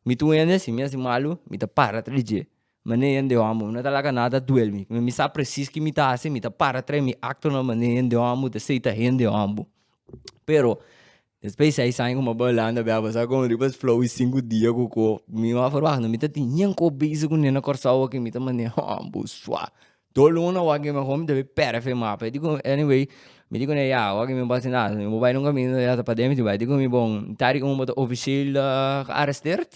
Mito yan si minha si malu, mita para trije. Mane yan de amo, na talaga nada duel mi. Mi sa precis que mita assim, mita para tre mi acto na mane yan de amo, de seita yan de amo. Pero depois aí saem uma balanda, beba, sabe como depois flow e 5 dias com mi ma farwa, no mita tinha ko base com nena corsawa que mita mane ambo swa. Doluna wagi ma home deve pera fe mapa. Digo anyway, me digo né ya, wagi me basi na, mo vai nunca me ya pa demi vai. Digo mi bom, tari com moto official arresteerd.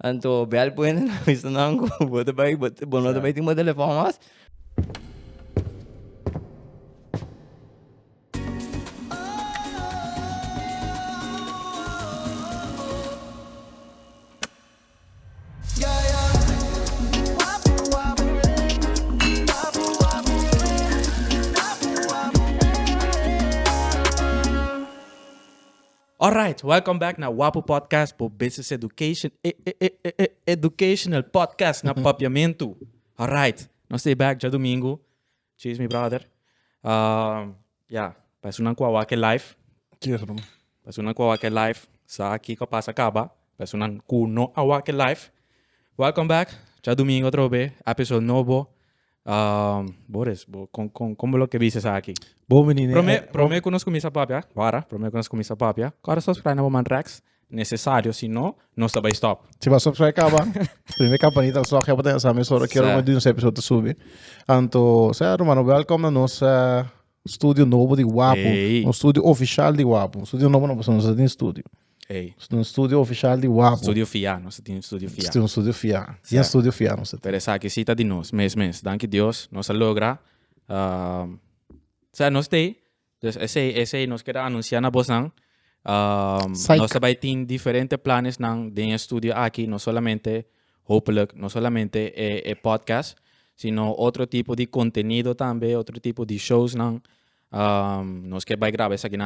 Anto bel pueden na vista nango, bota bai, bota bono da bai ting mo telefone mas. Alright, welcome back na Wapo Podcast po Business Educational Podcast na papiamento. Alright, nós estamos back já domingo. Cheers, my brother. Pasunan ko awake live. Cheers, bro. Pasunan ko awake live sa aqui ko pasa kaba. Pasunan ko no awake live. Welcome back, já domingo trobe, episode novo. Boris, como lo que dices aqui? Bom menino. Prome que nós começa a papia. Prome que nós começa a papia. Agora subscribe na Woman Rex. Necessário, senão, não está vai stop. Se você subscrever, acaba. Primeira campanita, só que eu vou ter essa emissora que eu não vou episódio de subir. Então, sério, mano, welcome na nossa estúdio novo de Wapo. Um estúdio oficial de Wapo. Um estúdio novo, não tem estúdio. Um estúdio oficial de Wapo. Estúdio FIA, nós temos estúdio FIA. Um estúdio FIA. E um estúdio FIA, não sei. Pero que cita de nós, mês. Danke Deus, nós logra. Nós tem. Esse nós quer anunciar na Bosang. Nós vai ter diferentes planos de estúdio aqui, não somente, hopelijk, não somente podcast, sino outro tipo de conteúdo também, outro tipo de shows. Nós que vai gravar isso aqui.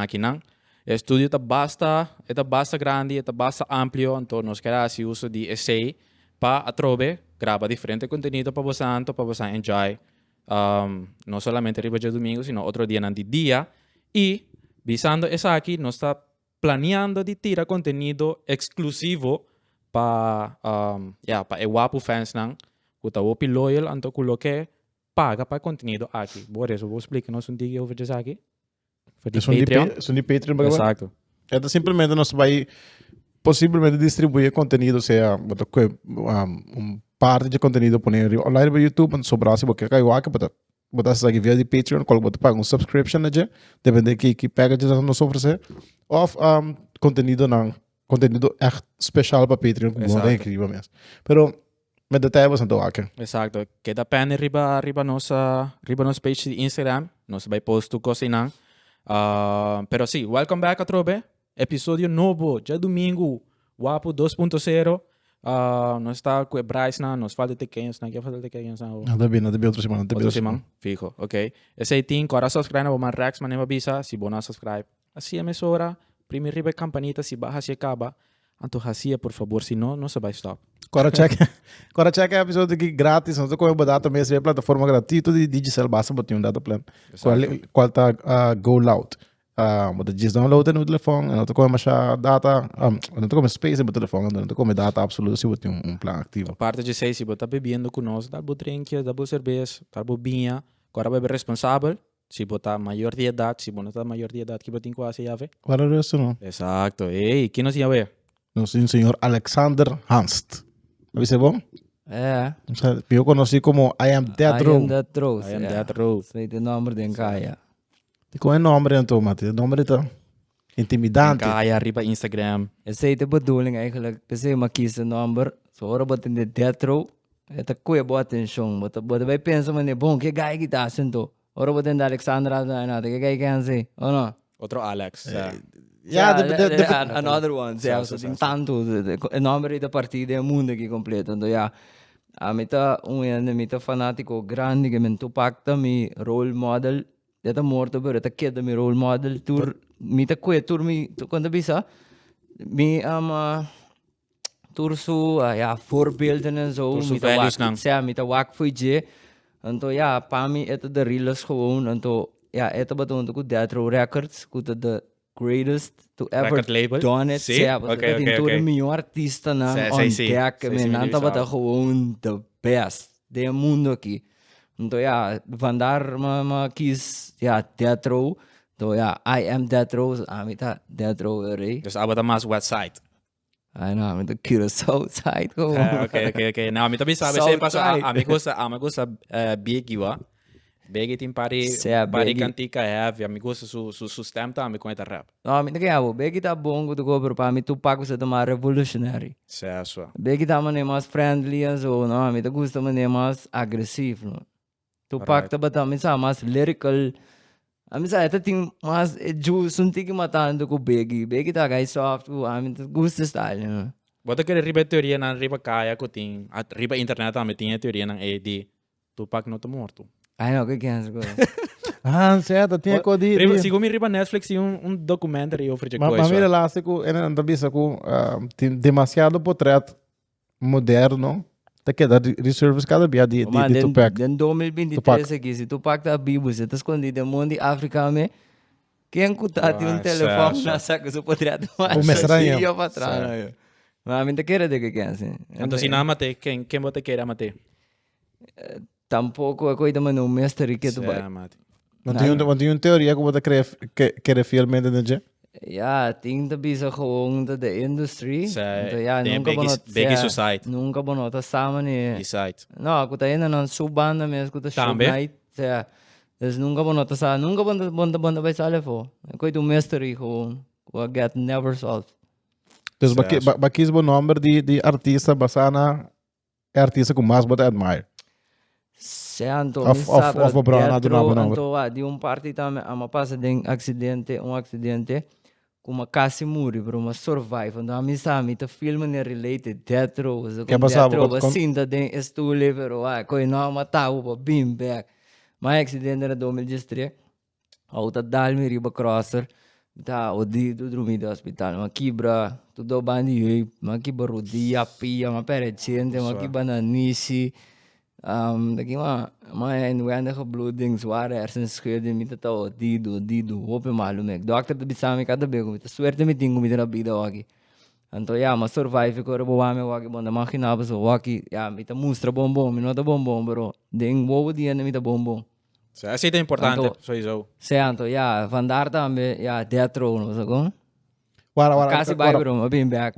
O estúdio está bastante grande, está bastante amplo, então nós queremos fazer uso de essay para atrobe, gravar diferente conteúdo para você enjoy. Não somente arriba de domingo, sino outro dia de dia. E, visando isso aqui, nós está planeando de tirar conteúdo exclusivo para o Wapo fans que está loyal, então que paga para conteúdo aqui. Por isso, eu vou explicar nós dia over isso aqui. São de Patreon. Exato. É simplesmente nós vai possivelmente distribuir conteúdo, seja parte de conteúdo poner online no YouTube, sobrar se você caiu aqui, botar essa aqui via de Patreon, qual você paga subscription, né? Depende que package nós oferecer, ou conteúdo echt special para Patreon, como é incrível mesmo. Pero me detalhe bastante aqui. Exato. Queda pena riba nossa page de Instagram, nós vai postar coisa. Pero sim, welcome back a trobe. Episódio novo, já domingo, Wapo 2.0. Nós está com o Bryce, nós falta de quem, que falta de quem. Nada bem, outra semana. Outra semana, fico, ok. Esse aí tem, agora subscribe na Woman Rex, mas não avisa, se você não subscribe. Assim é emissora, primeiro riba campanita, se barra, se acaba. Então, assim, por favor, se não se vai stop. Agora check é episódio aqui grátis, não estou com a data mesmo, é plataforma gratuita de Digicel, basta botar um data plan. Qual está Go Loud. Você diz download no telefone, não estou com a data, não estou com space no telefone, não estou com a data absoluta se você tem um plano ativo. A parte de sei, se você está bebendo conosco, dá drink, dá cerveja, dá vinho, agora vai ser responsável. Se você está maior de idade, se você não está maior de idade, que você tem quase chave. Qual é o resto, não? Exato. Ei, quem nos chave? Nós temos o senhor Alexander Hanst. Isso é bom? É. Eu conheci como I Am Death Row. I am Death Row. I am Death Row. Sei o nome de Kaya. Qual é o nome então, Mati? O nome é intimidante. Kaya, arriba Instagram. Essa é a bedoeling eigenlijk. Kasi makies een number. So, ora botin de Death Row. Ito kuya bo atensyon. Bota bay pensa man bom, que gaya kita asinto. Ora botin de Alexandra na que gaya kansi. O no? Outro Alex. Another one. So, tem tanto. O nome da partida é o mundo aqui completo. Então, mita mita fanático grande que me tupacta mi role model. Ito morto pero ito kid mi role model tour mita kuya tour mi quando bisa mi tour su voorbeelden en zo mita wak foi je anto pa mi ito de reels gewoon anto ito ba to ko Death Row Records ko de greatest to ever Record label? done it. Zie? Siya, Oké, oké, okay, oké. een miljoen artiesten na Zij on zie. deck. Zij Men zie nanta jullie bata gewoon the best. De mundo aqui. Então, ja, vandaar ma kies, ja, Death Row. Então, ja, I am Death Row. Amita, Death Row, erei. Dus abot ang mas website. Ai, não, amita Curaçao side ko. Okay. Now, mi tabi sabi South sa paso, side. amigo sa Biggie, wa? Biggie tin pari Biggie. cantica have, amigo su stem ta, amigo ita rap. Não, amita kaya bo. Begi tá bom do go, pero para mim Tupac você tá mais revolutionary. Certo. Begi tá mané mais friendly, so, não, amita gusta mané mais agressivo, no? Tupac tá bata, amita mais lyrical. Amita ita ting mais sunti que matando com Begi. Begi tá guy soft, amita gusta style, no? Bota que riba teoria na riba kaya ko ting at riba internet ta tinha teoria ng AD. Tupac não tá morto. Ai, não, que é isso? certo. Tinha que de... Riba, sigo mi riba Netflix um documentary over de coisa. Mas mira lá, eu não bisa com demasiado portrait moderno. Tá que dar reserves cada dia de Tupac. Em 2023 aqui, se Tupac tá vivo, você tá escondido no mundo de África, quem cuta tem telefone na saca, você poderia tomar estranho. para trás. Mas a mim tá querendo de que é assim. Então, se não mate, quem bota queira mate? Tampouco a coisa, mas não mestre que tu vai. Want die een theorie que você quer fielmente de Ja, tem de bisa gewoon de industrie. Zij, ja, nunca big society. Nunca bonota samen Die site. No, aku tayo na ng subanda mes ku ta Tambe? night. Saya, dus nunca bonota sa nunca bonda by salefo. Ko itu mystery ko get never solved. Dus bakis bo number die artista basana artista com mais bota admire. Seanto Of Brana do nome. Anto di un party tame ama passa de um acidente kuma kasi muri bro mas survive ando ami sami ta film ne related death row so Que passava sinta de estule pero ko no matau pa bim back my accident era 2013 auta dalmi riba crosser ta odi do dormi do hospital ma kibra tudo bandi ma kibra dia pia ma perecente ma kibana nisi daqui uma anda com bloeding zware hersenscheuring met het al dido open malume dokter de bisami cada bego met suerte me tingo met na vida aqui então ja mas survive ko rebo ame aqui bom da máquina abaso aqui ja met mostra bombom me nota bombom bro ding wo die en met bombom Assim é importante, sowieso. Certo, ja vandaar também ja teatro no so com Wara kasi vai bro ma bem back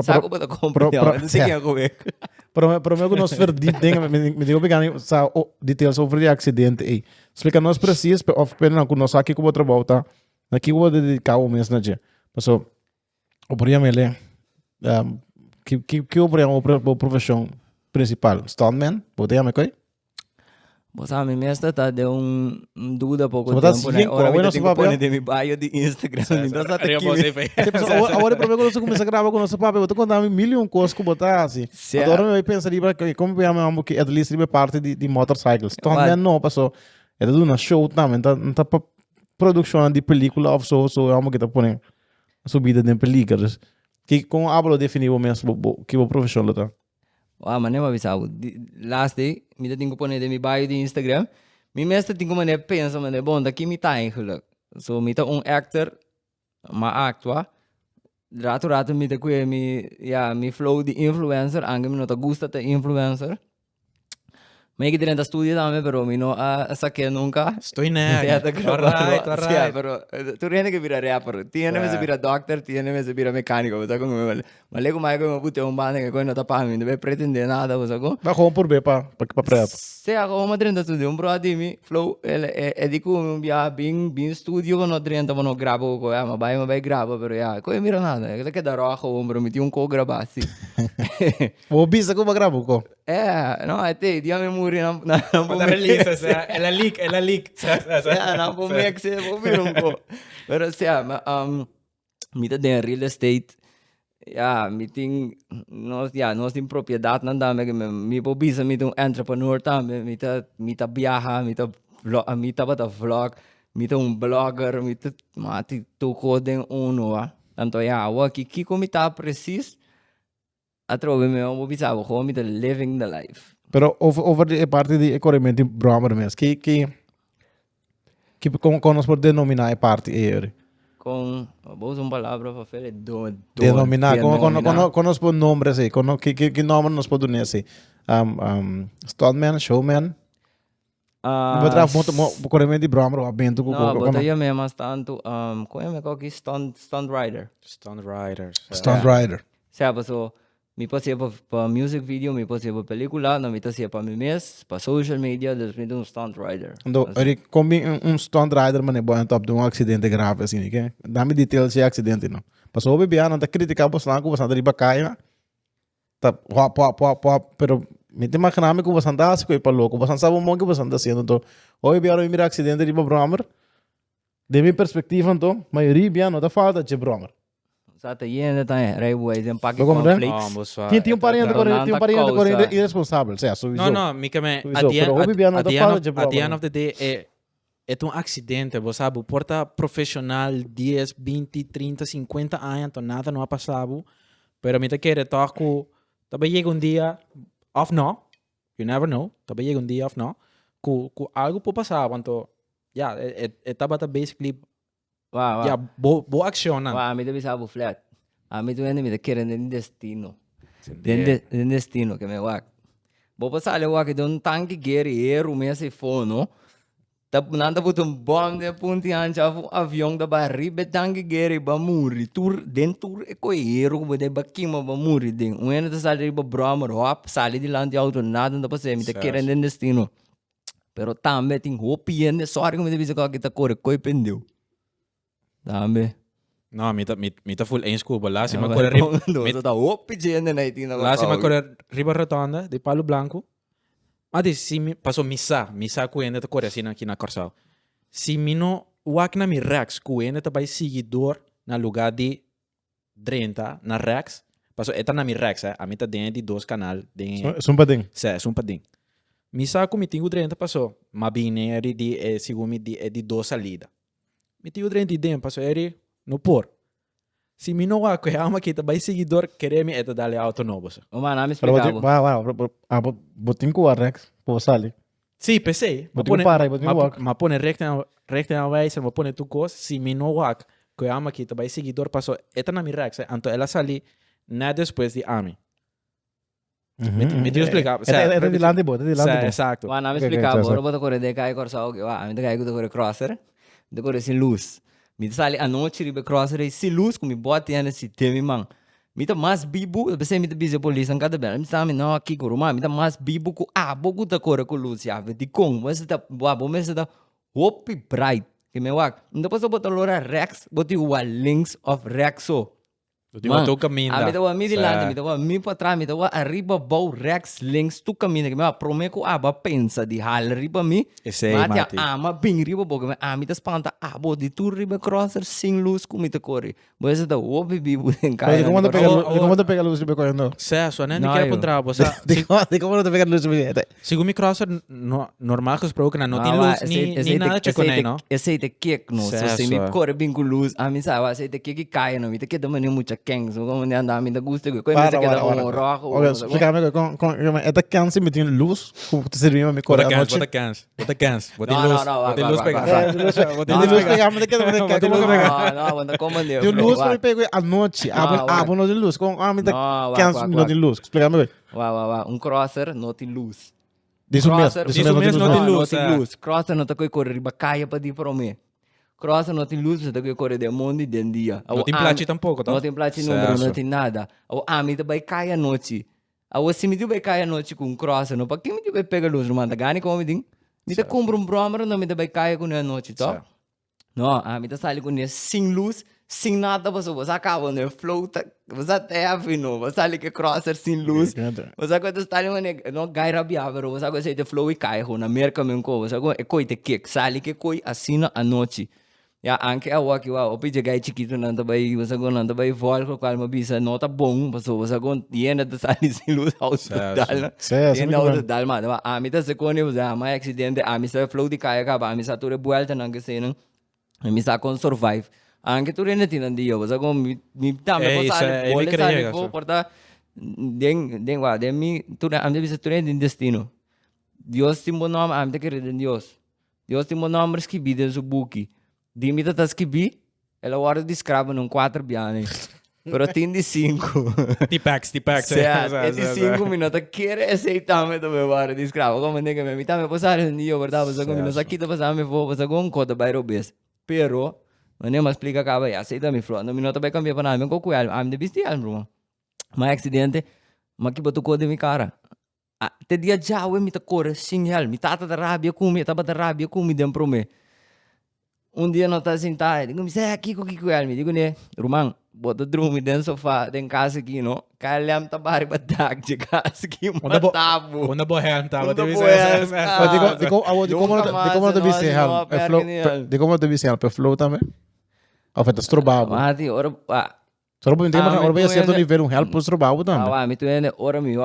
saco para comprar não sei que é comer Pero me nós ver die dingen me digo pegar sa details over die acidente e explica nós precies of pena com nós aqui como outra volta aqui vou dedicar o mês na dia so o problema ele que o problema o profissão principal stuntman pode me coi Bosa mi mesta tá de dúvida pouco tempo, né? Ora me tenho que pôr de mi bio de Instagram, então só tem que agora para mim quando você começa a gravar com nosso papo, eu tô contando milhão coisas que botar assim. Agora eu penso ali para como eu amo que at least ele parte de motorcycles. Então não passou. É tudo na show também, tá produção de película of so eu amo que tá pondo subida de películas. Que com hablo definitivo mesmo que o profissional tá. Mas nem avisava. Last day, me tenho que pôr de mi bio de Instagram. Mi mesta tenho que pensa, mas bom, daqui me tá eigenlijk. So, me tá actor, ma actua. Rato me tá com mi flow de influencer, anche me não tá gusta de influencer. Me que dentro studio também, pero me não saqué nunca. Estou nega. Alright. Pero tu tiene que virar rapper, tiene que virar doctor, tiene que virar mecánico, ¿sabes cómo me Mas lego mais como puto banda que coi não tá para mim, não vai pretender nada, ¿sabes cómo? Vai como por bem para prep. Se agora uma dentro studio, brother mi flow, é de como bem studio quando dentro vamos gravar o coisa, mas vai gravar, pero coi mira nada, é que da roca o ombro, me tinha gravar assim. O bisa como gravo co. No, te dia memori na release, ela leak. Na pomec se un po'. Pero mi de real estate. Mi ting nós tem propriedade não dá me po bisa mi tung entrepreneur também mi ta viaja, mi ta bata vlog, mi ta blogger, mi ta mati tu codem uno, tanto wa que como tá preciso atrove me o bisavo como me living the life. Pero over de parte de economia brommer mesmo que como nós podemos denominar a parte aí. Vou usar uma palavra para falar, denominar. Conozco um nome assim. Que nome nós podemos dizer assim? Stuntman, showman. Vou trazer muito corrente de broma, o abento. Não, botei mesmo tanto, como é que stunt rider. Stunt riders. Stunt rider. Sabe, so, me passei para music video, me passei para película, não me passei para memes, para social media, desde um stunt rider. Então, como stunt rider, mas é bom top de acidente grave assim, que? Dá-me details de acidente, não. Passou o bebê, não tá criticando você lá, você anda riba caia, tá, pero me tem mais que você anda assim, para louco, você sabe o que você anda fazendo, então, o bebê agora mira acidente riba bromer, de minha perspectiva, então, maioria não tá falta de bromer. Sata yenda tá aí, boys, em paque Como é? cornflakes. Tinha um parente irresponsável, certo? Não, me kame, at the end of the day, é um acidente, você sabe, porta profissional, 10, 20, 30, 50 anos, então nada não ha passado, pero me te quer toco, talvez chega dia, off não, you never know, talvez chega dia off não, que algo pode passar, então, yeah, estava basically, yeah, boa ação, não? A mim também sabe o flat. A mim também me quer nem destino. Den destino que me wak. Vou passar ali wak de um tanque guerreiro mesmo for, não? Nada botar bom de ponte ancha avião da barriga tanque guerreiro ba muri tur dentro é coeiro como de baquima ba muri den. Um ano da sair ba broma hop sair de lá de auto nada não passa me quer nem destino. Pero também tem hopi ende sorry como de bisa que tá corre coi pendeu. Dame. Não, me tá full eens cuba. Lá se me corre riba rotonda de Palo Blanco. Mas se me passou missa ku ainda tá corre assim aqui na Corsal. Se me não wak na mi Rex ku ainda tá vai seguidor na lugar de 30 na Rex. Passou eta na mi Rex, a mim tá dentro de 2 canal, É um padinho. É um padinho. Missa ku me tinha 30 passou. Mas bem de segundo de 2 salida. Me tinha 30 de passou ele no por. Se me não há que ama que vai seguidor querer me eta dale auto novo. O mano me explicava. Botinho com o Rex, pô, sale. Sim, pensei. Botinho para, botinho walk. Mas põe recta na vez, mas põe tu coisa. Se me não há que ama que vai seguidor passou eta na mi Rex, então ela sali nada depois de ami. Me tinha explicado. É de lá de boa, Exato. O mano me explicava. Agora vou correr de cair Corsal, que a mim tá caindo correr crosser, de correr sem luz. Me sale a noite ribe crosser se luz com me bota ainda se teme man. Me tá mais bibu, você me tá bisa polícia cada vez. Me sabe não aqui coruma, me tá mais bibu com bogo tá corre com luz já, de com, mas tá boa, mas tá hopi bright. Que me wak. Depois eu boto lora Rex, boti o links of Rexo. Tu caminho. Me dá me dilante, me dá me para trás, me dá arriba bau Rex links tu caminho que me prometo pensa de hal riba mi. Mati ama bing riba boga me tá espanta bo de tu riba crosser sem luz com me tá corre. Mas da o bibi buden cai. Como te pega luz riba correndo? Certo, né? Não quer encontrar você. Como te pega luz riba? Segundo mi crosser normal que os provoca não tem luz nem nada checo nem, não? Esse é que não, se me corre bem com luz, a mim sabe, esse é que cai não, me tá que dá muita Keng, so como anda me gusta que coisa que dá rojo. Explica-me com esta cansa me tem luz, como te servia me correr a noite. Bota cans. Bota luz pegar. Bota luz pegar, me quer Não, anda como deu. De luz me pego a noite, abo no de luz, com me tá cansa no de luz. Explica-me. Um crosser não tem luz. Isso mesmo não tem luz. Crosser não tá coi correr riba caia para di para mim. Crosser não tem luz, você tem que correr de mundo de dia. Não tem placa tampouco, tá? Não tem placa número, não tem nada. O ami vai cair à noite. Se me vai cair à noite com crosser, não para quem me vai pegar luz, não manda gane como me diz. Me tá compra broma, não me vai cair com a noite, tá? Não, me tá saindo com sem luz, sem nada, você acaba no flota, você até afino, você ali que crosser sem luz. Você quando está ali não gai rabiava, você agora sai de flow e cai, na merca mesmo, você agora é coi de que sali que coi assina à noite. Ya anche a waki o pide gai chiquito nanda bai você agora nanda bai vol com calma bisa nota bom passou você agora tiene de sair sem luz hospital tiene auto dal mas a mim tá se cone você a mais acidente a mim sa flow de caia acaba a mim sa tudo vuelta não que sei não a mim sa con survive anche tu rende tinan dia você agora me tá me passar bolha sabe vou porta den mi tu a mim bisa tu rende destino Deus tem bom nome a mim tá querendo Deus tem bom nome que vida su buki Dimi tá escrevi, ela hora de escravo num 4 biani. Pero tem de 5. T-Pax. É de 5 minutos. Quer aceitar-me também hora de escravo. Como nega me tá me passar um dia, verdade? Você como nos aqui tá passar me vou, você com cota vai robes. Pero, não me explica acaba aí. Aceita-me flor. No minuto vai cambiar para nada. Me coco algo. Am de bestial, bro. Mas acidente, mas que botou code mi cara. Te dia já eu me tá cor sinhal. Me tá da rabia com me, tá da rabia com me dentro me. Dia não tá sentado. Digo, me sei aqui com que me digo né, Romang. Bota drum dentro do sofá, dentro casa aqui, no? Kalham tabari batak de casa aqui, matabo. Una bohem tava. De como deve ser real? De como deve ser real? Per flow também? Ou feita strobabo? Mati, ora, Só para entender, ora vai certo nível real por strobabo também. Me tu ene, ora mi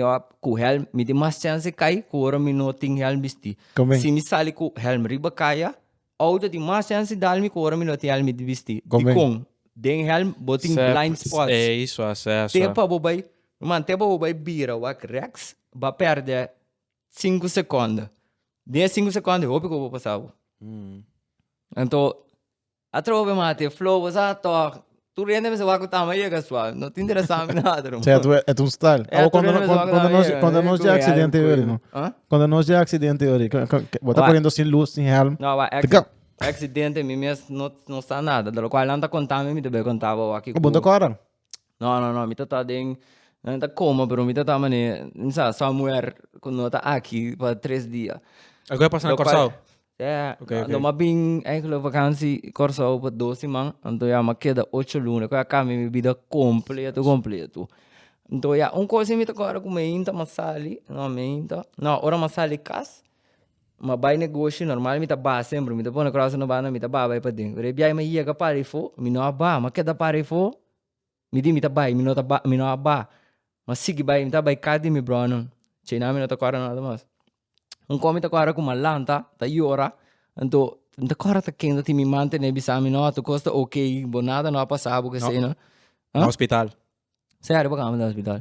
op, ku helm, mi di mas chance kai, ku ora mi no ting helm bisti. Se mi sali ku helm riba kaya, ou di mas chance dalmi ku ora mi no ting helm bisti. Di kong. Den helm, boting blind spots. É isso, acesso. Tempo bobai, man, tempo bobai bira wak rex, ba perde 5 segundos. De 5 segundos, eu vou passar. Então, a trova mate, flow was a talk. Tu rende me se wak tama aí, gaswa. Não te interessa nada, não. Certo, é tu style. Quando nós já acidente hoje, não? Quando nós já acidente hoje, botar correndo sem luz, sem helm. Não, accidente, mi não está nada. Da qual não tá contando, me deve contar aqui. O bom da cora? Não, me tá dentro. Não tá como, pero me tá mané, não sabe, só mulher quando tá aqui para 3 dias. Agora passa na Corsal. É, numa bem, aquela vacância Corsal para 12 man, então já me queda 8 lunas, que a minha vida completo. Então já coisa me tá agora com meinta, mas sali, não, ora mas sali cas. Ma vai negócio normal, me tá ba sempre, me tá põe na cross no bana, me tá ba vai para dentro. Rebiai me ia capare fo, me não ba, mas que da pare fo, me di me tá ba, me não tá ba, me não ba. Mas sigue vai, me tá ba cadi me brono. China me não tá cara nada mais. Come tá cara com uma lanta, tá iora, então tá cara tá quente, te me mantém bisa me não, tu costa ok, bonada não passar porque sei não. No hospital. Sério, para no hospital.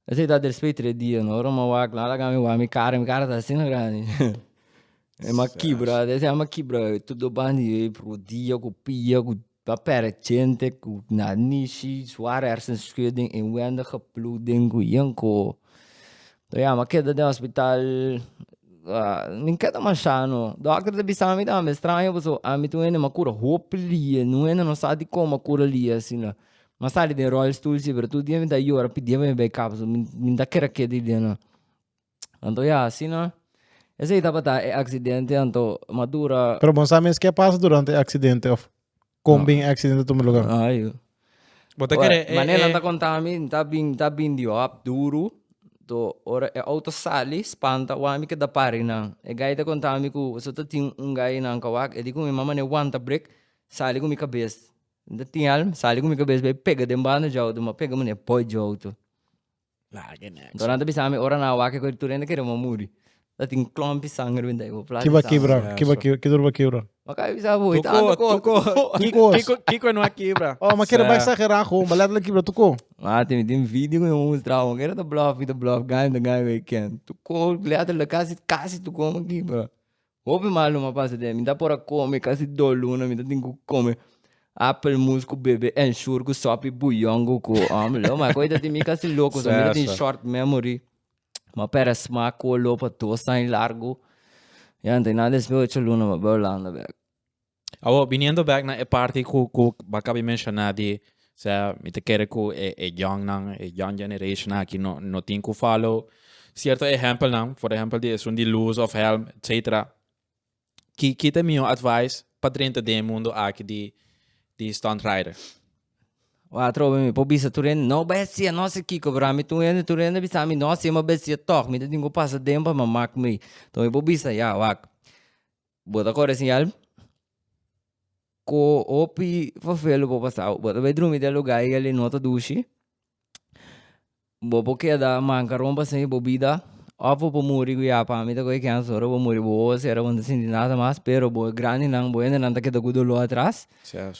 Esse tá del respeito 3 dias, não, ora uma wak, lá lá me cara tá assim na grande. É uma quebra, é uma quebra, tudo bem, pro dia, com pia, com papel gente, com nanishi, suara hersenschudding, en wendige bloeding, com yanko. Então, ja, mas queda do hospital, nem queda machano. Doctor de bisami da, me estranho, porque a mim tu ene uma cura hoplia, não ene não sabe como a cura ali, assim, né? Mas sabe de royal stool, sim, pero tu dia me dá eu, pedia me backup, me dá que de dia, né? Então, ja, assim, né? Esse aí estava acidente, então, madura... Pero bom, sabes que passa durante o acidente? Combin acidente do meu lugar? Ai, maneira não contando me, tá bem de op, duro, to ora é auto sali, espanta, o amigo da pare não. É gai tá contando me que se tu tem gai não kawak, é digo minha mamãe wanta break, sali com minha cabeça. Ainda tem alma, sali com minha cabeça, vai pega dembano já, uma pega mane pode já auto. Então não tá pensando, ora na wak que tu ainda quer uma muri. Tá tem clump sangue vindo aí, que durva quebra. Makaya bisa boy, Kiko não é quebra. Oh, mas quero vai exagerar, mas lá quebra tuko. Tem vídeo que eu mostrar, eu quero da bluff, ganha weekend. Tuko, leada la quase tu como aqui, bro. Houve malo uma passa de, me dá por a comer, quase doluna, me dá tem que comer. Apple musco bebê, enxurgo, sope, buiongo, mas coisa de mim quase louco, só me tem short memory. Mas pera smack, lopa, tosta em largo. Ja, tem nada especial luna, mas Berlanda back. Viniendo back na parte que baka mencionado, sa me te quero que young generation aqui no tem que follow certo exemplo não, por exemplo de de lose of helm, etc. Que tem meu advice para dentro do mundo aqui de stunt rider. Trova mi, po bisa turen, no besia, no se kiko brami, turen bisa mi, no se ma besia tok, mi tingo passa tempo, ma mak mi. Então, po bisa, ya, wak. Bota agora assim, alm. Ko opi fafelo po passar, bota bedroom de lugar e ali nota dushi. Bo po queda manca rompa sem bobida. Ovo po muri ya pa mi to koi cancer, bo muri bo se era onde sin nada mais, pero bo grande não, bo ainda não tá que do gudo atrás.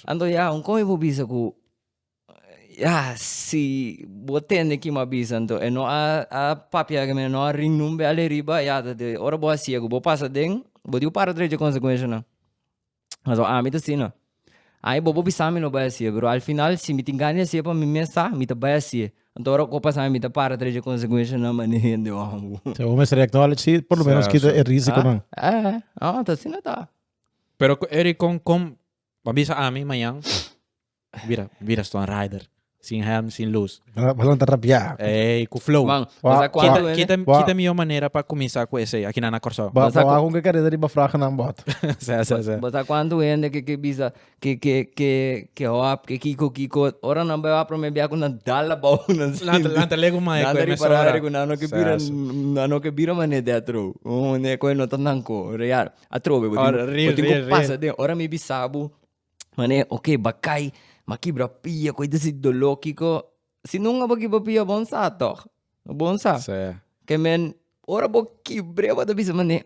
Ando ya, como po bisa ko si botende aqui uma bisa, então, e não a papia que me não a rinumbe ali riba, de ora boa sia, bo passa den, bo diu para três de consequência, não. Mas a mim tá assim, não. Aí bobo bisami no vai assim, bro. Al final se me tingane assim para me mensar, me tá vai assim. Então ora ko passar me tá para trazer consequência na maneira de amo. Então, o mestre acknowledge, por lo menos kita é risiko não. Tá assim não tá. Pero Eric, kung mabisa amin mayang, vira Stone Rider. Sin helm, sin luz. Balang terapia. Com flow. Mang, Wa- basta quando Kita minha maneira para começar com esse aqui na Corso. Bawa akong kakari dari ba fragen ng bot. basta quando ende que bisa que hop que kiko ora não vai para me biar com na dala bau na Lanta lego mai nada com ri essa para hora. ari com nano que bira mane teatro ne ko no tananko real atrobe Ora, real. passa de ora me bisabu mane okay bakai makibra pia ko desse dológico se não abagi pia bonsa to bonsa que men ora bo kibre ba bisa mane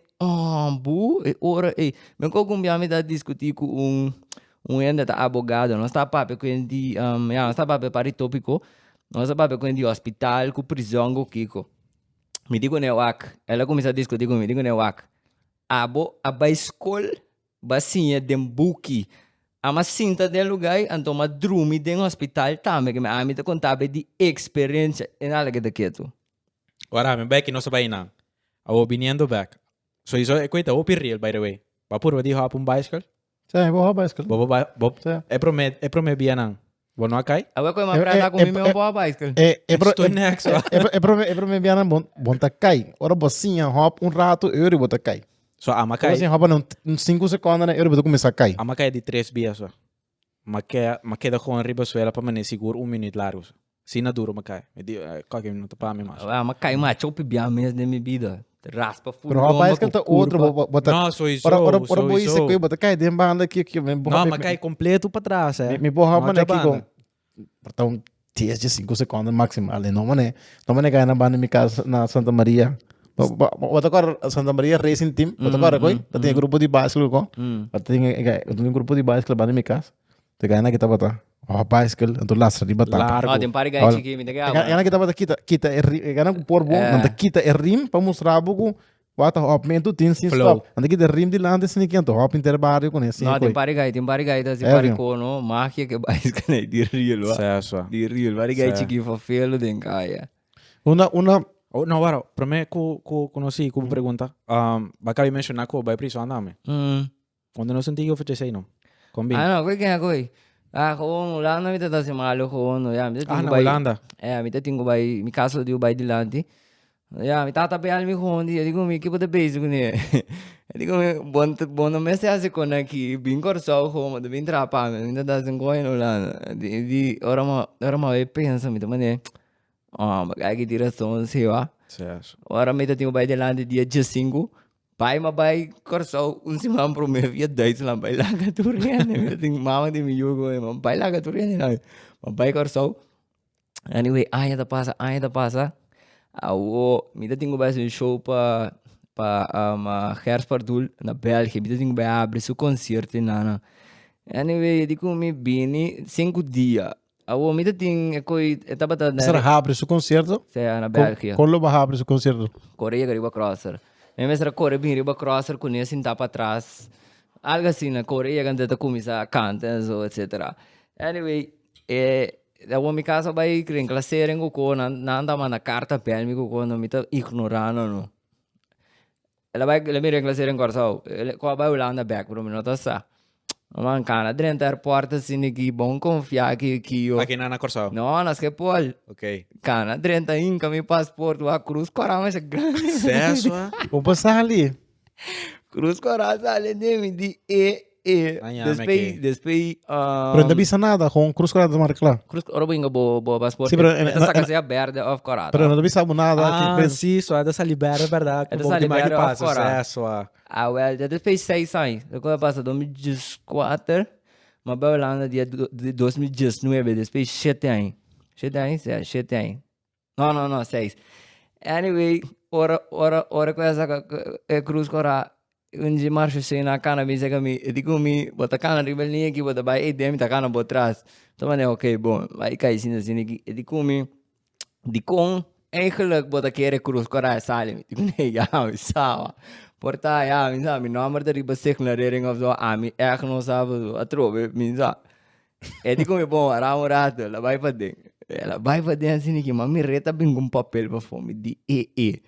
bu ora men ko kumbia me da discutir com ende tá abogado nós tá papo com de nós tá papo para tópico nós tá papo com de hospital com prisão com kiko me digo ne wak ela começa a discutir comigo me digo ne wak aba escola basinha dem buki ama cinta de lugar então ma drumi de hospital também que me ami te contábil de experiência em algo que daquilo Ora, me back não sabay na. Awo biniendo back. So iso equita o real by the way. Papur di hapon bicycle. Saya bawa bicycle. Bob. É promet bia nang. Bono akay. agora com uma prata comigo meu boa bicycle Estou next. É pra me biar bom takai. Ora bocinha hop rato eu bota kai. So amakay. Bocinha hop num 5 segundos né eu bota começar a kai. Amakay di 3 bia so. Makeda com riba suela para mané seguro 1 minuto largo. Sina duro makay. Medi qualquer minuto para mim mas. mas cai uma chope bia mesmo de minha vida raspa full Pero hop bicycle tá outro bota. Não, so iso. Ora boy se coi bota kai dem banda aqui me Não, makay completo para trás, Me borra hop aqui com então 10 de 5 segundos maximal não mané kaya na banda mi casa na Santa Maria. Bota agora Santa Maria Racing Team, bota agora coi, tem grupo de bicycle ko. Tem grupo de bicycle banda mi casa. Te kaya na kita bota. Bicycle untuk las riba tapa. tem pare gai chiki me dega Yana kita bota kita kana por bom, nanta kita rim para mostrar buku bota hop mento tin sin stop. Nanta kita rim de lande sin que anto hop interbario com esse. não tem pare gai tá se pare kono marque que bicycle de real wa de real pare gai chiki fa felo den kaya Una Oh, no, waro. Pero me conocí, como pregunta. Baka mencionar ko by priso andame. Quando não senti que eu fechei não. Combina. não coi que coi kung Holanda mita ta si malo kung ya mita na Holanda. Mita tingo bay mi kaso di bay dilante ya mi tatapeal mi kung di digo mi kipo de base ko ni digo mi bon mese ase ko na ki bingkor sa ko mo de bin trapa mi mita ta sin ko en Holanda di ora ma pensa mita mane magagi direção siwa ora mita tingo bay dilante dia 5 pai mabai korso simam pro me via dais lá bai laga turiane ting mama di mi yugo bai laga turiane na bai korso anyway aya da passa awo mi da tingo bai show pa Herspardul na België mi da tingo bai abre su concerto na anyway dico mi bini 5 dia awo mi da ting koi etaba ta será abre su concerto? na België Quando vai abre su concerto? Coreia gariba crosser mesra Coreia bem riba crosser conhece em tapa atrás algo assim na Coreia quando tá começar a cantar etc anyway eu me casa vai criar classe com na anda na carta pel me com não me tá ignorando não ela me reclasse em corso ela vai Holanda back pro me não tá sa man kana dentro da porta assim que bom confiar que eu Aqui na Corso. não nas que pol Ok. kana dentro inca meu passaporte a cruz corama essa grande Certo. Vou passar ali. Cruz Coraza ali de di Después Pero não bisa nada com Cruz Corada marca lá. Cruz ora binga bo passport. Sì, però Esta saca se verde of Corada. Pero não bisa nada. Ah, sì, so essa libera, verdade. Essa sa libera of passa, Corada. so. Well, depois 6 anos. Depois passa 2014. Mas vai lá dia 2019, depois 7 anos. 7 anos. Não, 6. Anyway, ora com essa Cruz Corada. Unji marcha sem na cana me diga me digo me bota cana ribelinha aqui bota vai dem tá cana bota trás então é ok bom vai cair assim aqui digo me digo eigenlijk bota querer cruz cora salim digo nee ja sawa porta ja me sabe número de riba secularing of so a me echt não sabe a trobe me sabe E di come bom, rato, la vai pra dentro. Ela vai pra dentro assim, que mami reta bem com papel pra fome de e.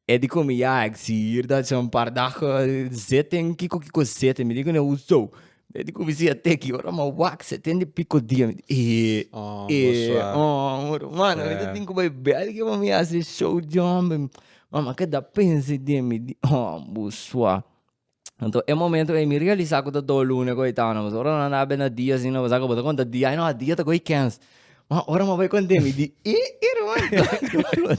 E di come ja, ik zie hier dat ze een paar dagen zitten, kiko zitten, me digo, hoezo? E di come sia te, che ora ma wak, zitten de pico dia, mano, eu tenho que vai bel que mami hace show jump, mama, que dá pensa de me di, busua. Então, é momento em me realizar que eu tô lune com itana, mas ora não dá na dia assim, não, mas agora botar conta dia, não, a dia tá com ikens. Mas ora mas vai com me di, irmão,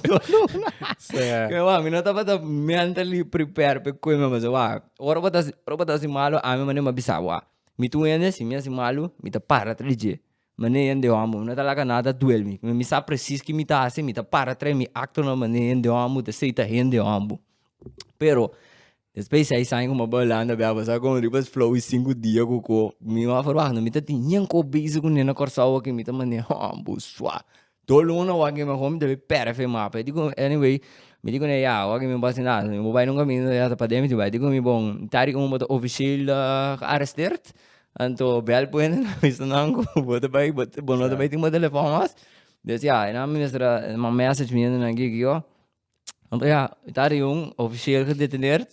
tô lune. Kaya wa, mi nota bata mentally prepare pe koy mas wa. Ora bata si malo, ami mane mabisa wa. Mi tu ene si mi si malo, mi ta para trije. Mane ende amo, não talaga nada duel mi. Mi sa precis que mi ta assim, mi ta para tre mi acto no mane ende amo, te seita ende amo. Pero depois aí saem com uma balanda, beba, sabe como depois flow e 5 dias com mi ma farwa, no mi ta tinha ko base com nena corsawa que mi ta mane amo sua. Todo mundo vai que me home deve pera fe mapa. Digo anyway, me digo né ya, vai que me basta nada. Me vai nunca me ya para dentro, vai. Digo me bom, tari como moto official arresteerd. Anto bel pueden, visto não, bota vai, bota bono da vai tem meu telefone mas. Desse ya, na ministra, uma message me na aqui ó. Anto ya, tari official gedetineerd.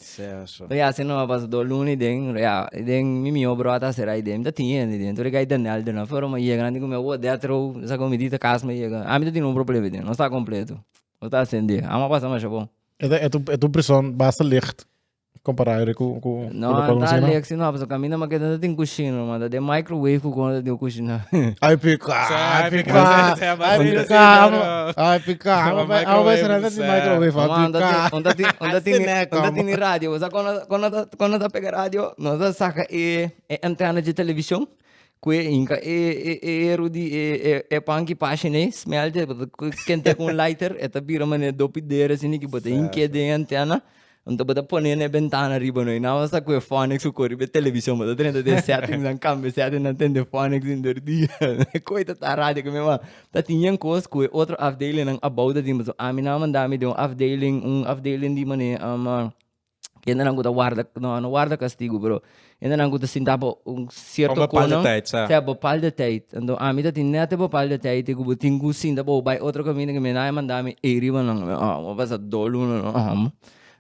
Ja, se não was do luni ding, ja, ding mi bro ata será idem, da tinha idem. Então ele danal dana, foram uma chega, digo meu o teatro, essa comidita casa me chega. A mim tem um problema idem, não está completo. Não está acender. Ama passa mais bom. É tu pressão basta licht comparado com não tá licht, não, mas o caminho mas que não tem cozinha, mas de microwave com de cozinha. Ai pica. Vai ser nada de microwave. Onda tem rádio, mas quando tá pega rádio, nós saca antena de televisão. Que inca panki página smelte kente com lighter eta bira mane dopideira assim que bota inque de antena então bota pone na ventana riba no na asa que phonics o corre televisão bota dentro de settings an cambio setting na tende phonics in der dia coita tá rádio que mesmo tá tinha coisa que outro afdeling ang about the mas a mim não mandame de afdeling di mane ainda não gusta guarda castigo bro ainda não gusta sinta certo cono se bopal de tijd então a mim tá tinha bopal de tijd que tinha sinta vai outro caminho que me não mandame riba não passa dolo não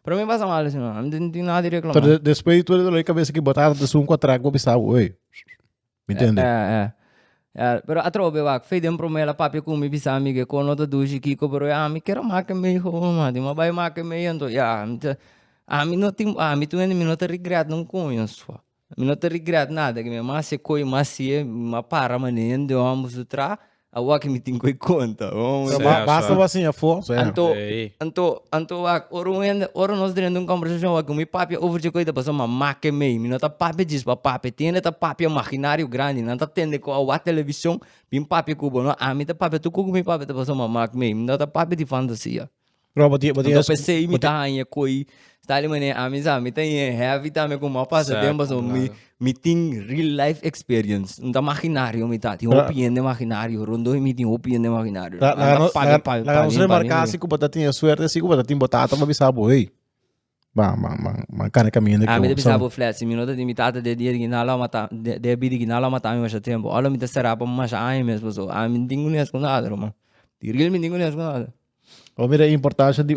para mim passa mal assim não tem nada de reclamar então depois tu deu a cabeça que botar de um contrato com bisau oi me entende pero atrobe wak fede promela papi com mi bisa amiga com outra duji kiko bro a mim quero marca meio mano mas vai marca meio então a mim não tem tu ainda não te regret não conheço não te regret nada que minha mãe se coi mas se uma para maneira de vamos outra a wa que me tem coi conta basta assim a força anto wak oro nós dentro uma conversação wak com meu papi over de coisa passou uma marca meio não tá papi diz para papi tem tá papi imaginário grande não tá tendo com a televisão bem papi cubo não a mim tá papi tu com meu papi tá passou uma marca meio não tá papi de fantasia então pensei imitahan coi Tali mane amiza mi tem heavy time com uma passa tempo so mi tem real life experience um imaginário mi tá tem opinião imaginário rondo mi tem opinião imaginário la não se marcar se cuba tinha suerte se cuba tinha botata mas bisabo ei cara caminho a mi bisabo flat se mi nota de mi tata de dia que nala mata de bidi que nala mata mi mas tempo alo mi tá será para mas ai mesmo so a mi tem unias com nada mano de real mi tem unias com nada ou mira a importância de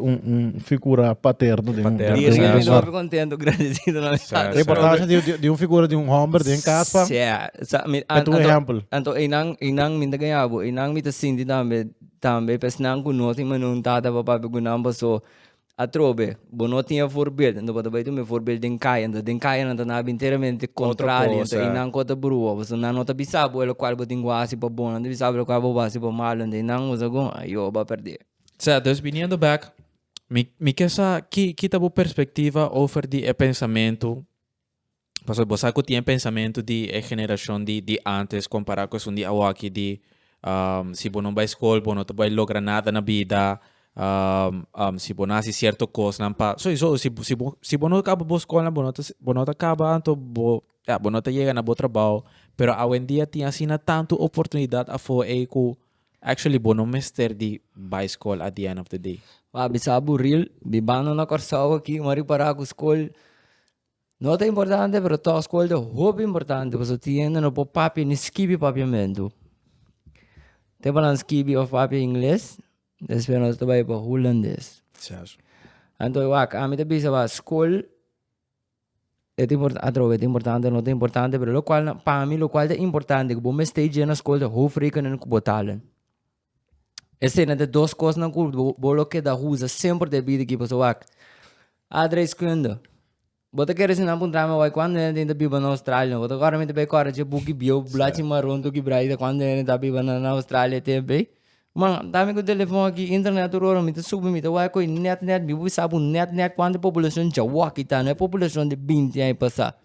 figura paterno de eu estou contente, agradecido a importância de figura de homem de casa tu exemplo então inang minta ganhavo inang mita sindi também pesnang kuno ti manun tata papa begunamba so atrobe bono tinha voorbeeld então bota tu me voorbeeld den kai então na inteiramente contrário então inang kota brua so na nota bisabo elo qual botin quasi pa bom não bisabo elo qual bobasi pa malo inang usa go ayo ba perder. Dus viniendo back, me quesa kita bo perspectiva over di pensamento. Porque você tem pensamento de geração de antes comparado com de awaki de se você não vai escola, você não vai lograr nada na vida, se você não faz certa coisa, não pa. Se você não acaba boa escola, você não acaba então você não chega na bom trabalho, pero hoje em dia tem assim tanto oportunidade a fazer que actually bono mester di bicycle at the end of the day. Bisabo real, bibano na korsawa ki mari para ko school. Não é importante, pero a escola é muito importante. Você tem no papi, ni skibi papiamento. Tem para skibi of papi inglês, depois nós trabalhamos para holandês. Certo. Então, a mim também a escola é importante, não é importante, pero lo qual para mim lo qual é importante, que bom stage na escola, hoofreken en kubotalen. Esse é de duas coisas na curva, bolo que da usa sempre de vida que você vai. Adreskunde. Bota querer se não apontar mas quando ele ainda vive na Austrália, bota agora me também agora de buki bio, blati marrom do que braida quando ele ainda vive na Austrália também. Mano, dá-me com o telefone aqui, internet uroro, me sube, me vai com net, me sabe net quando a população já walk tá, não é população de 20 aí passar.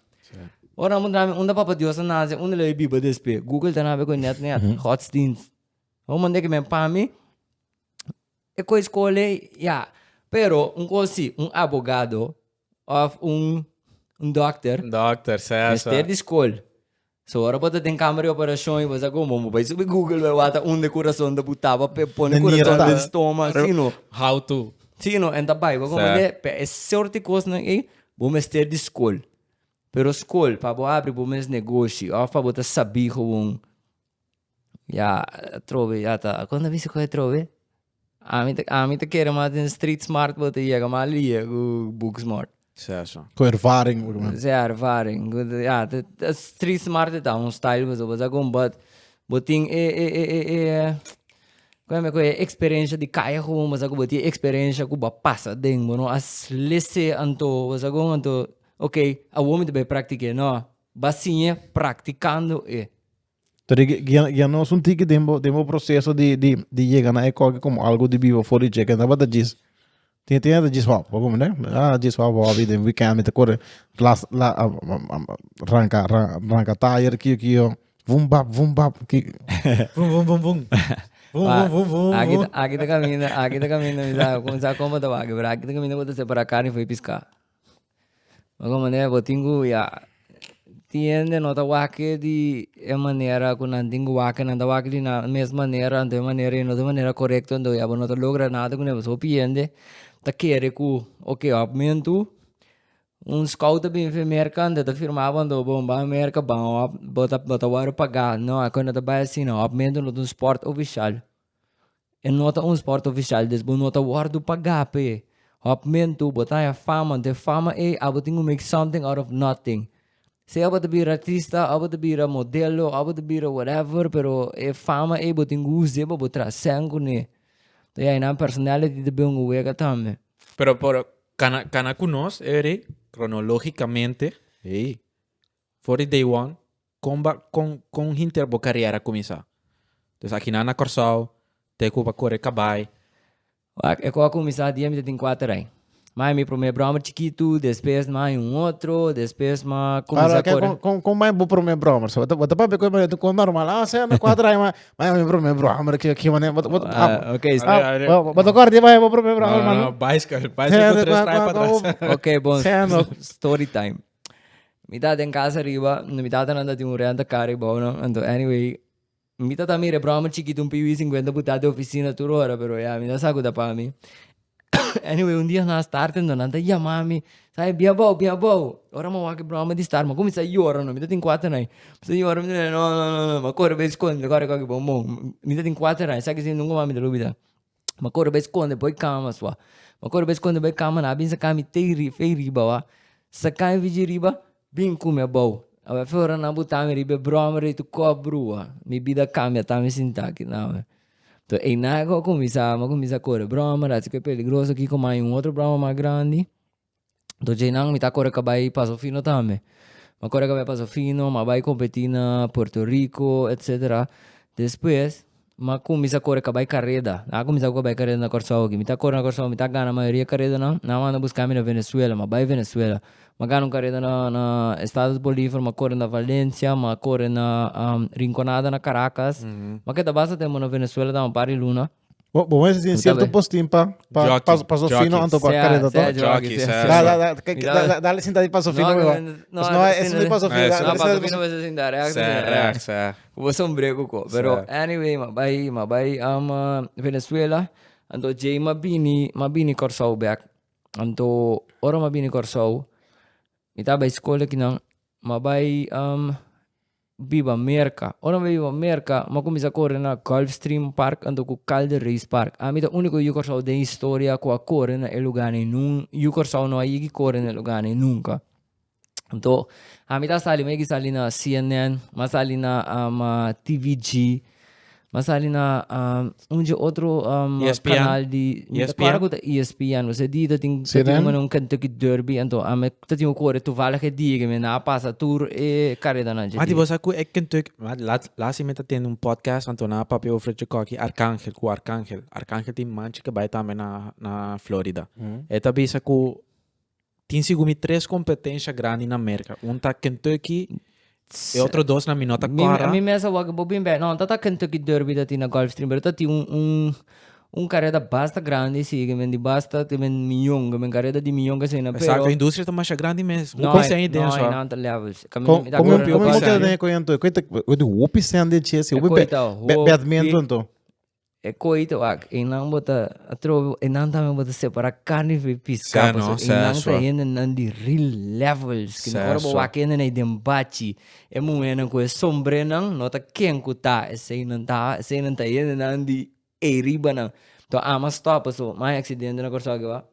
Ora, onde papa Deus nasce, onde ele vive despe, Google tá na com net, hotstins. Vamos mandar que me para mim. É coisa escolhe, yeah. Pero coisa advogado of doctor. Doctor, certo. Mister de escola. So, ora pode ter câmera de operação e você como, vai subir Google, vai botar coração da butava, põe coração do estômago, sino. How to. Sino, enta bai, vou como é sorte coisa não é, bom mister de escola. Pero escola, para abrir bom mes negócio, ou para botar saber como, trove, tá, quando você coisa trove? A mim te quer mais em street smart, botar chega mais ali, o book smart. Certo. Com ervaring. Ervaring. De street smart é style, mas agora boting como é experiência de carro, mas agora boting experiência que passa dentro, mano, as lesse anto, mas agora anto, ok, a homem deve praticar, não, basinha praticando Então, já não senti que tem processo de chegar na época como algo de vivo fora de chegar, não vai dar disso. Tem a disso, como né? Disso, a vida, we can meter corre, lá, arranca tire, que vum bap, que Vum. Aqui tá caminho, me dá, começar a comprar tabaco, pero aqui tá caminho, vou separar carne e foi piscar. Mas como né, botingo, tiende nota wake de maneira que não tenho wake não wake de na mesma maneira de maneira correta então já não logra nada com você piende tá querer que ok aumento scout bem mercando da firmava do bomba merca bom bota war pagar não a quando tá vai assim não aumento no esporte oficial e nota esporte oficial desbo nota war do pagar pe aumento botar a fama de fama é abo tenho make something out of nothing. Se aba de bira artista, aba de bira modelo, aba de bira whatever, pero fama e botin guze, bo botra sangue ne. Então aí na personality de bem o ega também. Pero cana conos ere cronologicamente, for the day one, com hinterbo carreira começar. Então aqui na Corsal, te cuba corre cabai. É com a começar dia me tem 4 aí. Mas me primeiro broma chiquito, depois mais outro, depois mais começar a correr. Com mais bom primeiro broma, só bota para ver como normal, você anda quadra aí, mas meu primeiro broma que mané, ok, bota agora vai pro primeiro broma, mano. Bicycle com 3 para trás. Ok, bom, story time. Me tá em casa arriba, me tá andando de renta cara e bom, então anyway, me tá também broma chiquito PV 50 puta de oficina toda hora, pero me dá saco da para mim. Anyway, dia nós tarde nanti ya mami, saya biabau. Orang mau pakai broma di star, mas como isso aí orang não, me tem 4 aí. Você orang não, mas corre bem esconde, corre bom, me tem 4 aí, sabe que não mami de lubida. Mas corre bem esconde, boy cama sua. Mas corre bem esconde, boy cama, na bin sa kami fei riba wa. Sa kami vigi riba, bin come bau. Ava fora na butami riba broma re tu cobrua. Mi bida cambia, tami sintaki, não. Então, aí na água começa a correr broma, acho que é perigoso aqui com mais outro broma mais grande. Então, já não me tá correndo que vai para fino também. Mas corre que vai para fino, mas vai competir na Porto Rico, etc. Depois, mas começa a correr que vai carreira. Começa a correr carreira na Corsau aqui. Me tá correndo na Corsau, me tá ganhando a maioria carreira não. Não anda buscar na Venezuela, mas vai Venezuela. Mas ganho carreira na Estados Bolívar, mas corre na Valência, mas corre na Rinconada, na Caracas. Mas que da base temos na Venezuela, dá uma pari luna. Bom, mas em certo postinho para Sofino, anto para carreira toda. Dá-lhe sentar para Sofino, não é isso para Sofino. Não, para Sofino vai ser sentar, é. Vou sombrego ko. Pero anyway, mabay Venezuela, anto jay mabini Corsau back. Anto ora mabini Corsau. Mita ba escola que não, mabay viva Merca. Ora viva Merca, ma começa a correr na Gulfstream Park ando com Calder Race Park. A mim o único eu corso de história com a correr na lugar nenhum. Eu corso não aí que correr na lugar nunca. Então, a mim tá sali na CNN, mas sali na TVG, mas sali na outro ESPN? canal de ESPN? ESPN. Você diz que tem um Kentucky Derby, então a mim tá tinha correr tu vale que diga, me na passa tour e carreira na gente. Mas tipo, aku Kentucky, lá se meta tendo podcast, então na papi ofrece aqui Arcángel, com Arcángel. Arcángel tem mancha que vai também na Flórida. É também saco tem segumi 3 competências grandes na América. Um tá Kentucky e outro 2 na Minota Clara. Mi mesa wag bobin be. No, tata Kentucky Derby dati na Gulfstream, pero tati un carrera basta grande, sì, che men di basta, che men milhão, che men carrera di milhão che sei na pero. Exacto, a indústria tá mais grande mesmo. No, Você aí dentro. no, não levels. Como que é com isso? Coita, o hopi sende chesse, o badminton to. É coito ak, inang bota atro inang tama bota separa carne e pisca, inang ta yene nandi real levels, que na hora bo ak yene na dembate, é moena com sombrenang, nota quem kuta, sei não ta yene nandi riba nang. To ama stop so, mai accidente na corso agora.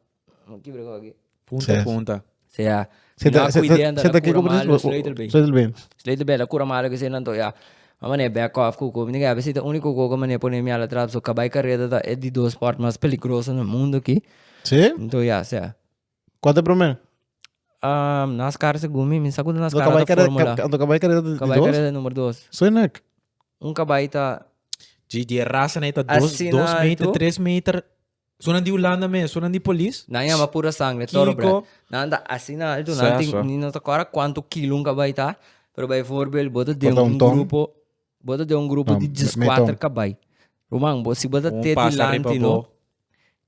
Que brego aqui. Punta. Sea. Você tá aqui com o Slater Bell, a cura mala que sei não to ya. Amane back off kuko. Ninguém a ver único coco mane pone mi ala trap so cabai carreira da é de dos esportes mais peligrosos no mundo aqui. Sim? Então já, sea. Qual é o problema? NASCAR se gumi, min saco da NASCAR da Fórmula. Ando cabai carreira de 2? Cabai carreira número 2. Sou nek. Cabai tá De raça né tá 2 metros, 3 metros. Sunan di Holanda mesmo, sunan di police. Naya ma pura sangue, toro bro. Nanda assinalto, não tá agora quanto quilo cabai tá. Pero by voorbeeld, bota de um grupo de 14 cabai. Romang, se bota ter de lante, no?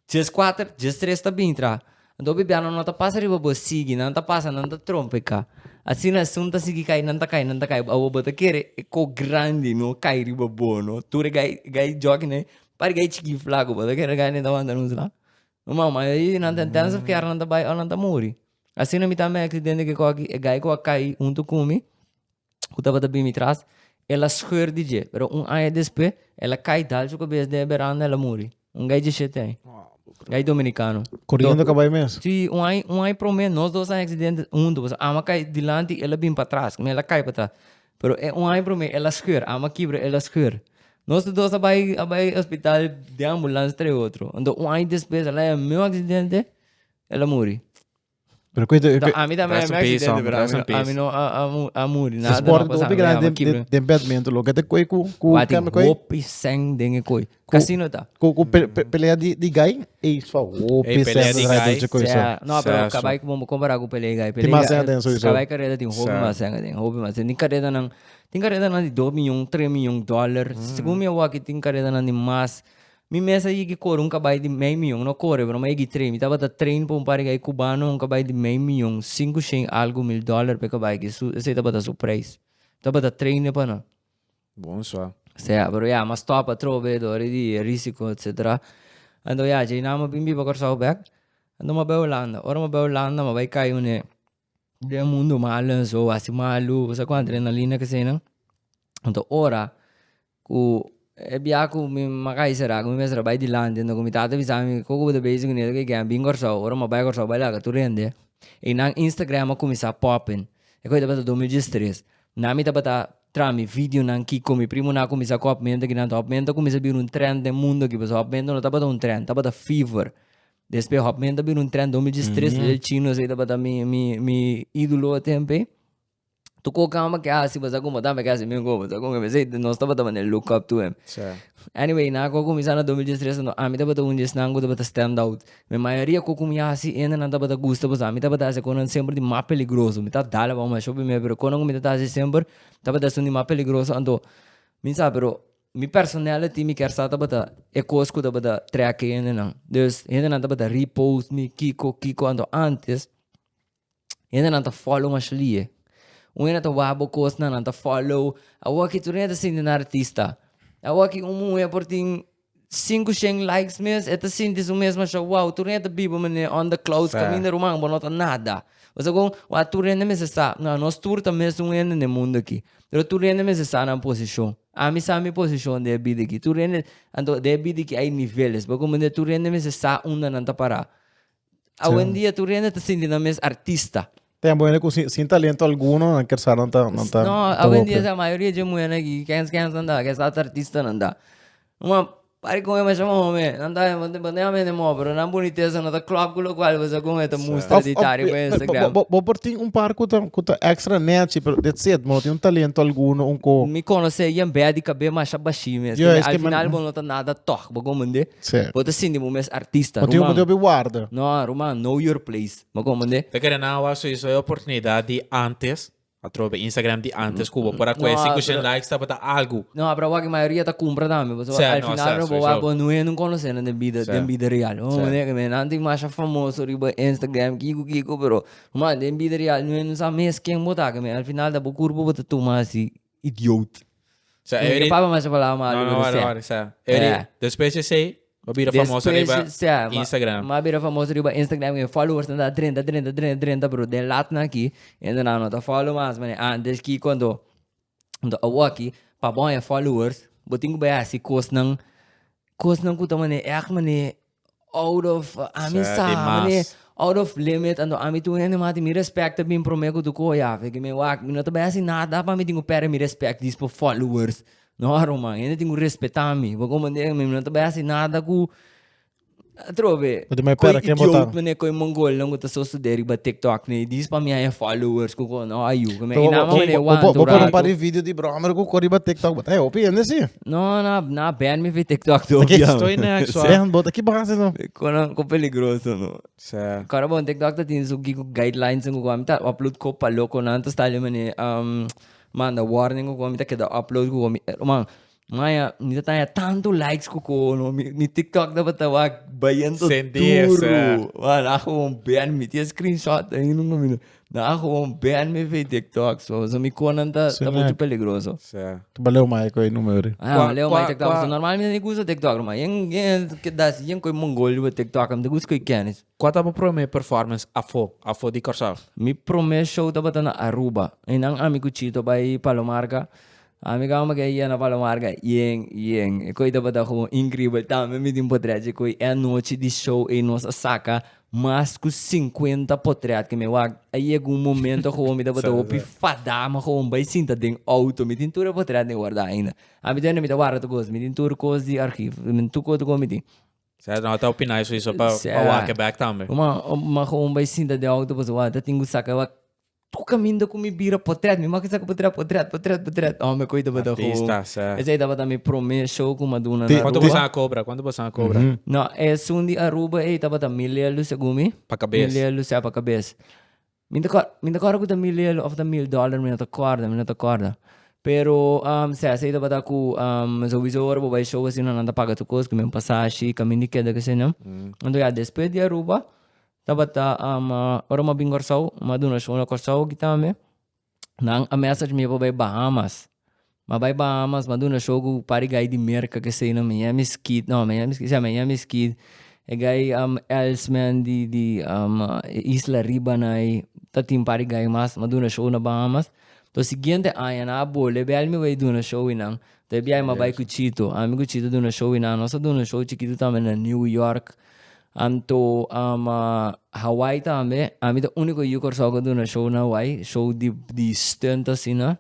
14, 13 tá bem tra. Então o bebê não tá passa riba bo sigue, não tá passa, não tá trompe cá. Assim na sunta sigue cai, não tá cai. A bota querer é co grande, no cai riba bo, no? Tu gai jogue, né? Para gai chiqui flaco, bota querer gai né da wanda não lá. Romang, mas aí não tem tanto que não tá bai, não tá muri. Assim na mitad me accidente que coque, é gai co cai tu come. Kuta bata bimi tras, ela scheurt DJ, pero ano depois, ela cai dal su cabeça de beranda ela muri. Gai de chete, gai dominicano. Correndo cabai mesmo? Sim, ano pro menos, nós dois acidentes, dos, ama cai dilante, ela bim para trás, ela cai para trás. Pero ano pro menos, ela scheurt, ama quebra, ela scheurt. Nós dois abai hospital de ambulância entre outro. Então ano depois, ela é meu acidente, ela muri. Pero coito, a mim também é meu acidente, pero a mim não a muri. Nada não passa. De badminton, lo que te coi com hopi sang denge coi. Casino tá. Com pelea de gai, e só hopi sang de coisa. Não, pero acabei com comparar com pelea gai. Tem mais ainda isso. Acabei carreira tem hopi mais ainda, tem hopi mais. Tem carreira não de 2 milhões, 3 milhões de dólares. Segundo meu aqui tem carreira não de mais. Mi mesa yigi kor kabay di meio milhão, não corre, pero may yigi train. Mi tava train po pare kay cubano kabay di meio milhão, 500 algo mil dólar pe kabay que esse tava da surprise. Tava train ne pa na. Bom só. Sea, pero ya, mas topa trove do di risiko etc. Ando ya, jay na mo bimbi pa kor sa back. Ando mabe Holanda. Ora mabe Holanda, mabay kayo ne. De mundo malo, so asimalu, sa ko adrenalina kasi nang. Ando ora ku biaku mi makai sera ku mi mesra bai di lande no mi tata bisami ko ko de basic ne ke gambling corso ora ma bai corso bai la ka tu rende e na Instagram ko mi sa popping e ko da 2013 na mi tabata trami video nan ki ko mi primo na ko mi sa cop mente que na top mente ko mi sa bir un trend de mundo que pessoal mente no tabata un trend tabata fever despe hop mente bir un trend 2013 del chino se tabata mi ídolo a tempo tu ko kama que assim mas alguma dama que assim meu gosto alguma vez nós tava também look up to him anyway na ko começar na 2013 no a mim tava um dia nango tava stand out me maioria ko comia assim ainda não tava gusto mas a mim tava assim quando sempre de mais peligroso me tá dala vamos show me pero quando me tá assim sempre tava de mais peligroso ando me sabe pero mi personality mi quer sa tava é cosco tava track ainda não dus ainda não tava repost mi kiko ando antes ainda não tá follow mas lie Una to wabo kos na nanta follow. Awa ki tu rin sin na artista. Awa ki umuya porting 500 likes mes, ito sintis o mesmo siya, wow, turin ito bibo man on the clouds, kami na rumang, bonota nada. Basta kung, turin na mes sa, nós turta mes um ene no mundo aqui. Pero turin na mes sa na posisyon. Ami sa mi posisyon de vida aqui. Turin ando de vida aqui hay niveles. Bago man de turin na mes sa una nanta para. Hoje em dia turin ito sinti na mes artista. Tem bueno sem talento alguno, não quer saber, não tá. Não, hoje em dia a maioria de mulher aqui, quem anda, quem está artista anda. Uma pare com ele chama homem, anda, bandei mo, pero não boniteza não tá club com o qual você com esta mostra de tari com Instagram. Por tem par que tá extra net, pero that's it, não tem talento alguno, co. Me conhece e bem de cabeça mais baixinho mesmo. Al final não tá nada toque, bago mande. Pode sim de momento artista. Mas tem um guarda. Não, Roman, know your place. Bago mande. Te querem não acho isso é oportunidade de antes. Atrobe Instagram de antes kubo para com 500 likes tá para algo. Não, para a maioria tá compra também. Al final não é não conhece na vida real. Oh, né, que me não tem mais famoso riba Instagram kiko pero, mas na vida real não sabe mesmo quem botar que me al final da curva bota tu mais idiota. Que papa mais falar mal. Não. Depois de sei Mabira famosa riba Instagram. Mabira famosa riba Instagram. Yung followers na 30 pero de lahat na aqui. Ainda não tá follow mas mane antes que quando awaki pabon ya followers boting ba si cost ng kuta mane ek mane out of mane out of limit ando ami tu ne mati mi respect bim promego do ko ya que me wak mi não tá bem assim nada para me tingo pere mi respect dis por followers. No, Roman, ainda tenho que respeitar me. Vou comandar me, não tá assim nada com trove. Mas pera quem botar? Mas com mongol não gosta só estudar e TikTok né. Diz para mim aí followers com não ayu. Como é na mane one. Vou pôr para vídeo de broma com coriba TikTok. É, opinião assim. Não, na ban me ver TikTok do. Estou indo só. Certo, bota que base não. Com peligroso não. Certo. Cara bom TikTok tá tendo o guidelines com o tá upload ko pa loko na antes tá mane manda warning ko kami kada upload ko kami maya nita tayo tanto likes ko no mi TikTok dapat tawag bayan to turo wala ako ban mi tiya screenshot ayun no na ako ban mi fe TikTok so mi konan ta muito peligroso tu baleu mai ko número baleu mai TikTok so normalmente ni gusto TikTok mas yang kedas yang ko mongol ba TikTok am gusto ko ikyanis quanto mo prome performance afo di Corsal mi prome show dapat na Aruba inang ami ko chito by Palomarca ami ka magaya na Palomarca yeng ko dapat ako incredible tama mi din potreat ko é noite de show e nossa saca mas com 50 potreat que me wag aí algum momento ko mi dapat ako pifada ma ko bay sinta ding auto mi din tura potreat ni guarda ainda ami din mi guarda to gos mi din tur cos di archivo mi tu ko mi din certo não tá opinando isso para walk back também ma ko bay sinta de auto pois wa tingo saca wa tu caminho com mi bira potreat mi makisa ko potreat oh me cuida ba da ko esse aí dapat mi promesso show com maduna na quando você cobra não é sundi Aruba e dapat a milhão sa gumi pa cabeça milhão sa pa cabeça minta ko da milhão of the $1,000,000 minta acorda pero sei dapat ako so visor bo by show assim não anda paga tu cos que me passagem caminho que da kasi não ando ya después de Aruba dapat orang mabing Corsal maduna show na Corsal kita me nang a message me po by Bahamas maduna show ko pari gai di merca que sei na Miami Skid e gai Elsman di Isla Ribanai tatim pari gai mas maduna show na Bahamas to siguiente año na bole be me vai duna show inang to biay mabay ko Chito amigo Chito duna show inang nosa duna show chiquito também na New York to Hawaii também ami to único eu Corsal ko duna show na Hawaii show di stunt assim na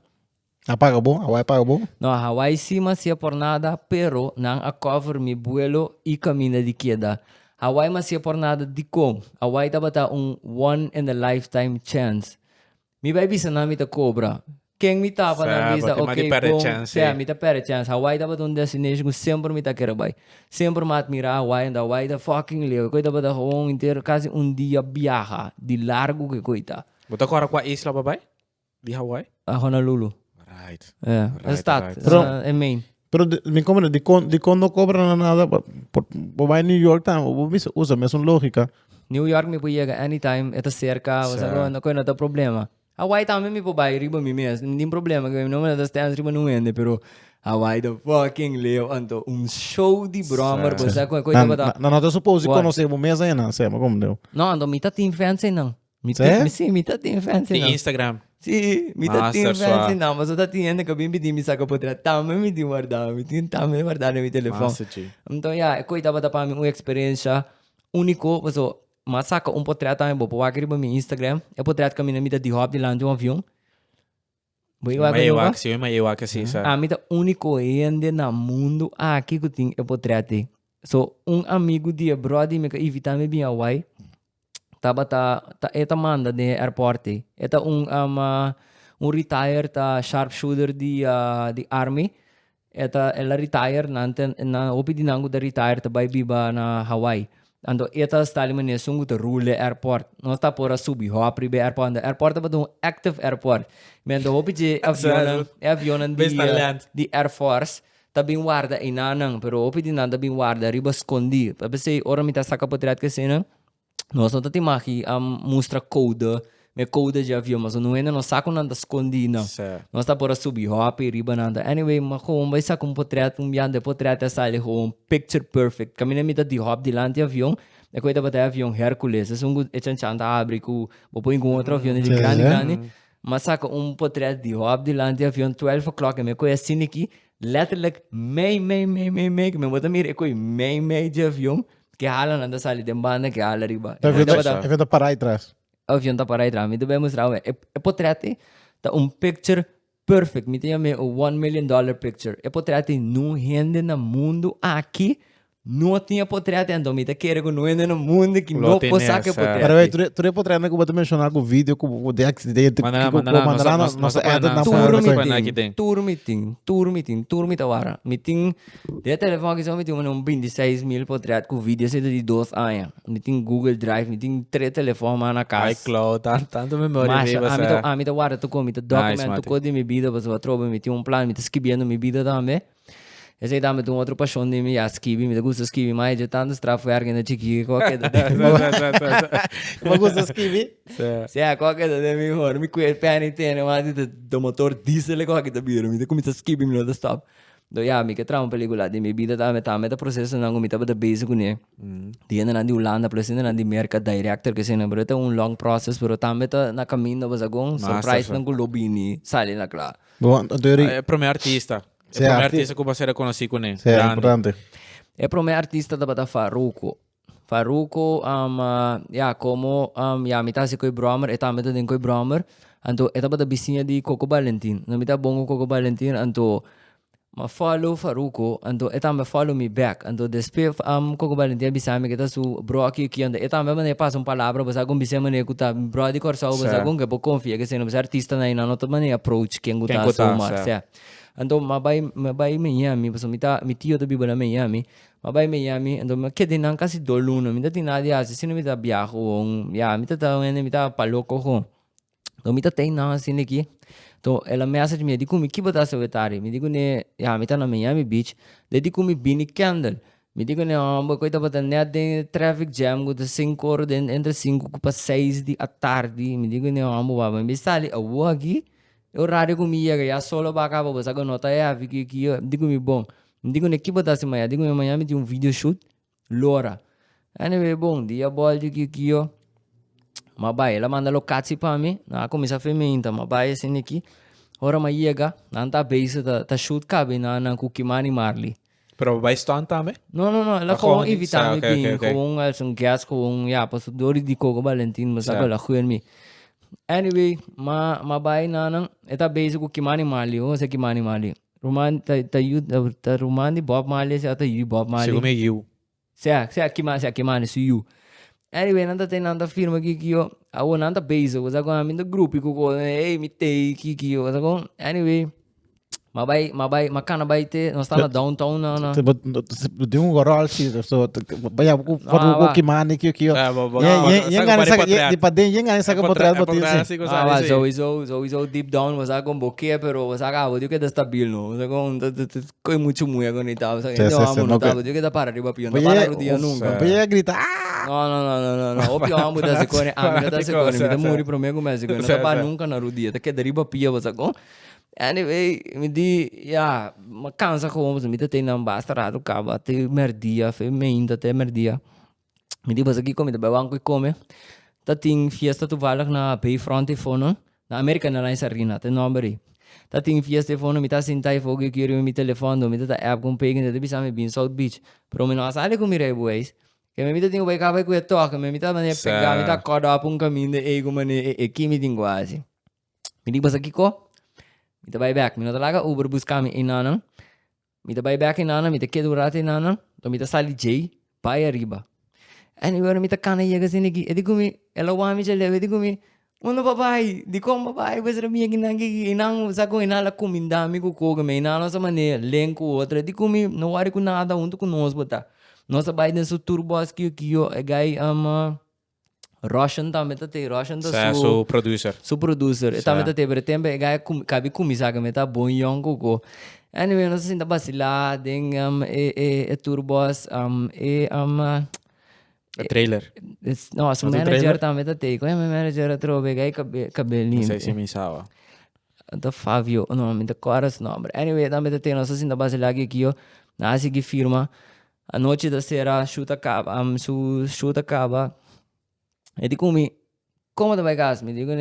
paga bom Hawaii paga bom no Hawaii sim mas ia por nada pero nang a cover mi vuelo e camina de queda Hawaii mas ia por nada de com Hawaii tabata one in a lifetime chance mi vai bisa na mi ta cobra quem me tapa na visa ok bom mi ta pere chance Hawaii dapat um destination sempre mi ta quero vai sempre me admira Hawaii and Hawaii da fucking leo coita bada hong inteiro quase dia viaja de largo que coita bota agora com a isla babai de Hawaii a Honolulu right stad é main pero me como de quando não cobra nada por vai New York tá usa mesmo lógica New York me pode chegar anytime é cerca você não tem nada problema Hawaii também me pode ir riba me mesmo não tem problema que não me das tem riba não ende pero Hawaii the fucking leo. Anto, show di brommer. Basta com coisa bata. Não suppose que conhecemos mesmo aí, não sei, mas como deu? Não, anto, mita team fancy não. Sim, mita team fancy não. Instagram. Sì, mita team fancy não. Mas eu tá tendo que eu bem me saca por trás. Tá, me di guardar, me guardar no meu telefone. Então, coisa bata para mim uma experiência único, mas mas saca portrait também, vou pôr aqui no meu Instagram. É portrait que a minha mita de hop de lá de avião. Mita único ainda no mundo aqui que tem é portrait. So, amigo de brother me que evita me bem Hawaii. Eta manda de airport. Eta retire sharpshooter de army. Eta ela retire na opi dinango da retire bai biba na Hawaii. Ando eta stali mane sungu te rule airport. Não está por a subir hopri be airport. The airport é um active airport. Mendo hopi de avião de Air Force. Tá bem guarda inanang, pero hopi de nada bem guarda riba escondi. Para se ora me tá saca potreat que cena. Nós não tem aqui mostra code, me code de avião, mas não ainda não saco nada escondi não. Nós está por a subir hopri riba nada. Anyway, mas como vai sacar potreat biande potreat é sale com picture perfect. Caminha me de hop de lá de avião. É coisa para avião Hercules. É um chanta abre com vou pôr com outro avião de grande. Mas saca potreat de hop de lá de avião 12 o'clock. Me conhece assim aqui. Letterlijk mei, me bota mira coi mei de avião que hala nanda sali de banda que hala riba. Avião tá parar aí atrás. Avião tá parar aí atrás. Me deve mostrar é portrait tá picture perfect. Me tem a $1 million picture. É portrait não rende no mundo aqui. Não tinha portrait então me tá querendo não rende no mundo que não pode sacar portrait. Pero aí tu é portrait que eu vou mencionar com o vídeo com o de acidente que mandar nossa edit na tour meeting agora. Meeting de telefone que só meeting 26 mil portrait com vídeo cedo de 2 anos. Meeting Google Drive, meeting 3 telefones na casa. iCloud, tanto memória viva. A mim tá guarda tu com me documento com de minha vida, mas eu trovo me um plano, me tá escrevendo minha vida também. Esse aí dá-me um outro paixão de mim, a esquive, me gusta esquive mais de tantos trafos na chiquinha, qualquer me gusta esquive? Se é qualquer de mim, mano, me cuida pena inteira, mas do motor diesel é qualquer da bira, me começa a esquive, me não stop. Do me que trama película de minha vida, tá me processo não me tava da base com ele. De ainda de Holanda, plus ainda de America director que se não, mas é long process, pero também tá na caminho, mas agora surprise não com lobby, sai na clara. Bom, é pro meu artista. É o primeiro artista que você reconhece com ele. É importante. É o primeiro artista da Faruco. Faruco, como, me tá se coi Bromer, e também tem coi Bromer. Então, é da vizinha de Coco Valentin. Não me tá bom com Coco Valentin, então, ma follow Faruco, então, é também follow me back. Então, depois, Coco Valentin, bisame que tá su bro aqui, então, é também, mas passa palavra, mas algum bisame, né, que tá, bro de Corsau, mas algum que confia, que se não é artista, né, não tá, mas approach, quem tá sumar, certo? Então, mabai Miami, mas mi tio também vai Miami, mabai Miami, então, que tem não quase doluno, me tem nada assim, se não me dá viajo, me tá paloko com, então me tem não assim aqui, então ela message me digo me que botar seu vetari, me digo né, me tá na Miami Beach, digo me bini candle, me digo né, coisa botar né de traffic jam, com 5 horas entre 5 para 6 da tarde, me digo né, me sali a aqui. Horário comigo, já solo para cá, você nota é que eu digo me bom, digo ne que botar se manhã, digo me manhã me tem video shoot, lora, anyway bom dia bol de que eu, mas vai, ela manda locação para mim, na começa a fermenta, mas vai assim aqui, ora mas chega, não tá base tá shoot cabe na Kukimani Marley. Pero vai estar também? Não, ela com evitar me bem, com um gas com passo dori de Coco Valentin, mas agora lá me. Anyway, mabay nanang eta basic ko Kimani Marley sa Kimani Marley. Roman ta Roman di Bob Marley sa Bob Marley. Sigo me you. Sa Kimani su you. Anyway, nanda firma kiyo. Awo nanda basic ko sa ko amin da grupo ko me tei kiyo sa ko. Anyway, mabay makana bay te nós tá na downtown na. De gorol si so baya ko Kimani kiyo. Di pa din yang sa ka potret botin. So deep down was agora boqueia pero was agora eu que da stabil no. Was agora coi muito muito agora então. Não tava eu que da para riba pion. Para o dia nunca. Baya grita. Não. O pior amo da se cone, a mina da se cone. Me da muri pro mego mas agora. Não para nunca na rudia. Tá que da riba pia was agora. Anyway, me di, ja, ma cansa gewoon, me te na basta rato kaba, te merdia, fe meinda te merdia. Me di basa kiko, me te bawang ko come. Tating fiesta toevallig na Bayfront telefoon, na Amerika na lang sa Rina, te number. Tating fiesta telefoon, me ta sintay fogo que eu me telefone, me ta app com pegen, te bisa me bin South Beach. Pero me não asale com mirei boys. Que me mita tingo vai kaba com toca, me mita mane pegar, me ta corda up um caminho de ego mane e kimi tingo assim. Me di basa kiko. Mita bay back, mita talaga Uber buscar mi inanan. Mita bay back inanan, mita kedo rate inanan. To mita sali J, bay arriba. Anyway, mita kana yega sinigi. Edi kumi, ela wami chale, edi kumi. Uno babai, di kom babai, besra mi ginangi inang sako inala kumindami ko koga me inala sa mane lenko outra. Edi kumi, no wari ko nada unto ko nos bota. Nossa bay den su turbos kiyo e gai Russian também tá te Russian tá su producer. Su producer. E também tá te bertembe e gai kabi kumisa que me tá bom yong ko. Anyway, não sei se tá basila ding turbos Trailer. No, su manager também tá te. Como é manager trove gai cabelinho. Não sei se me sabe. Da Fabio, no, me da Coras nome. Anyway, também tá te, não sei se tá basila que eu nasi que firma. A noite da sera chuta acaba. E dico mi, come vai gas? Mi dico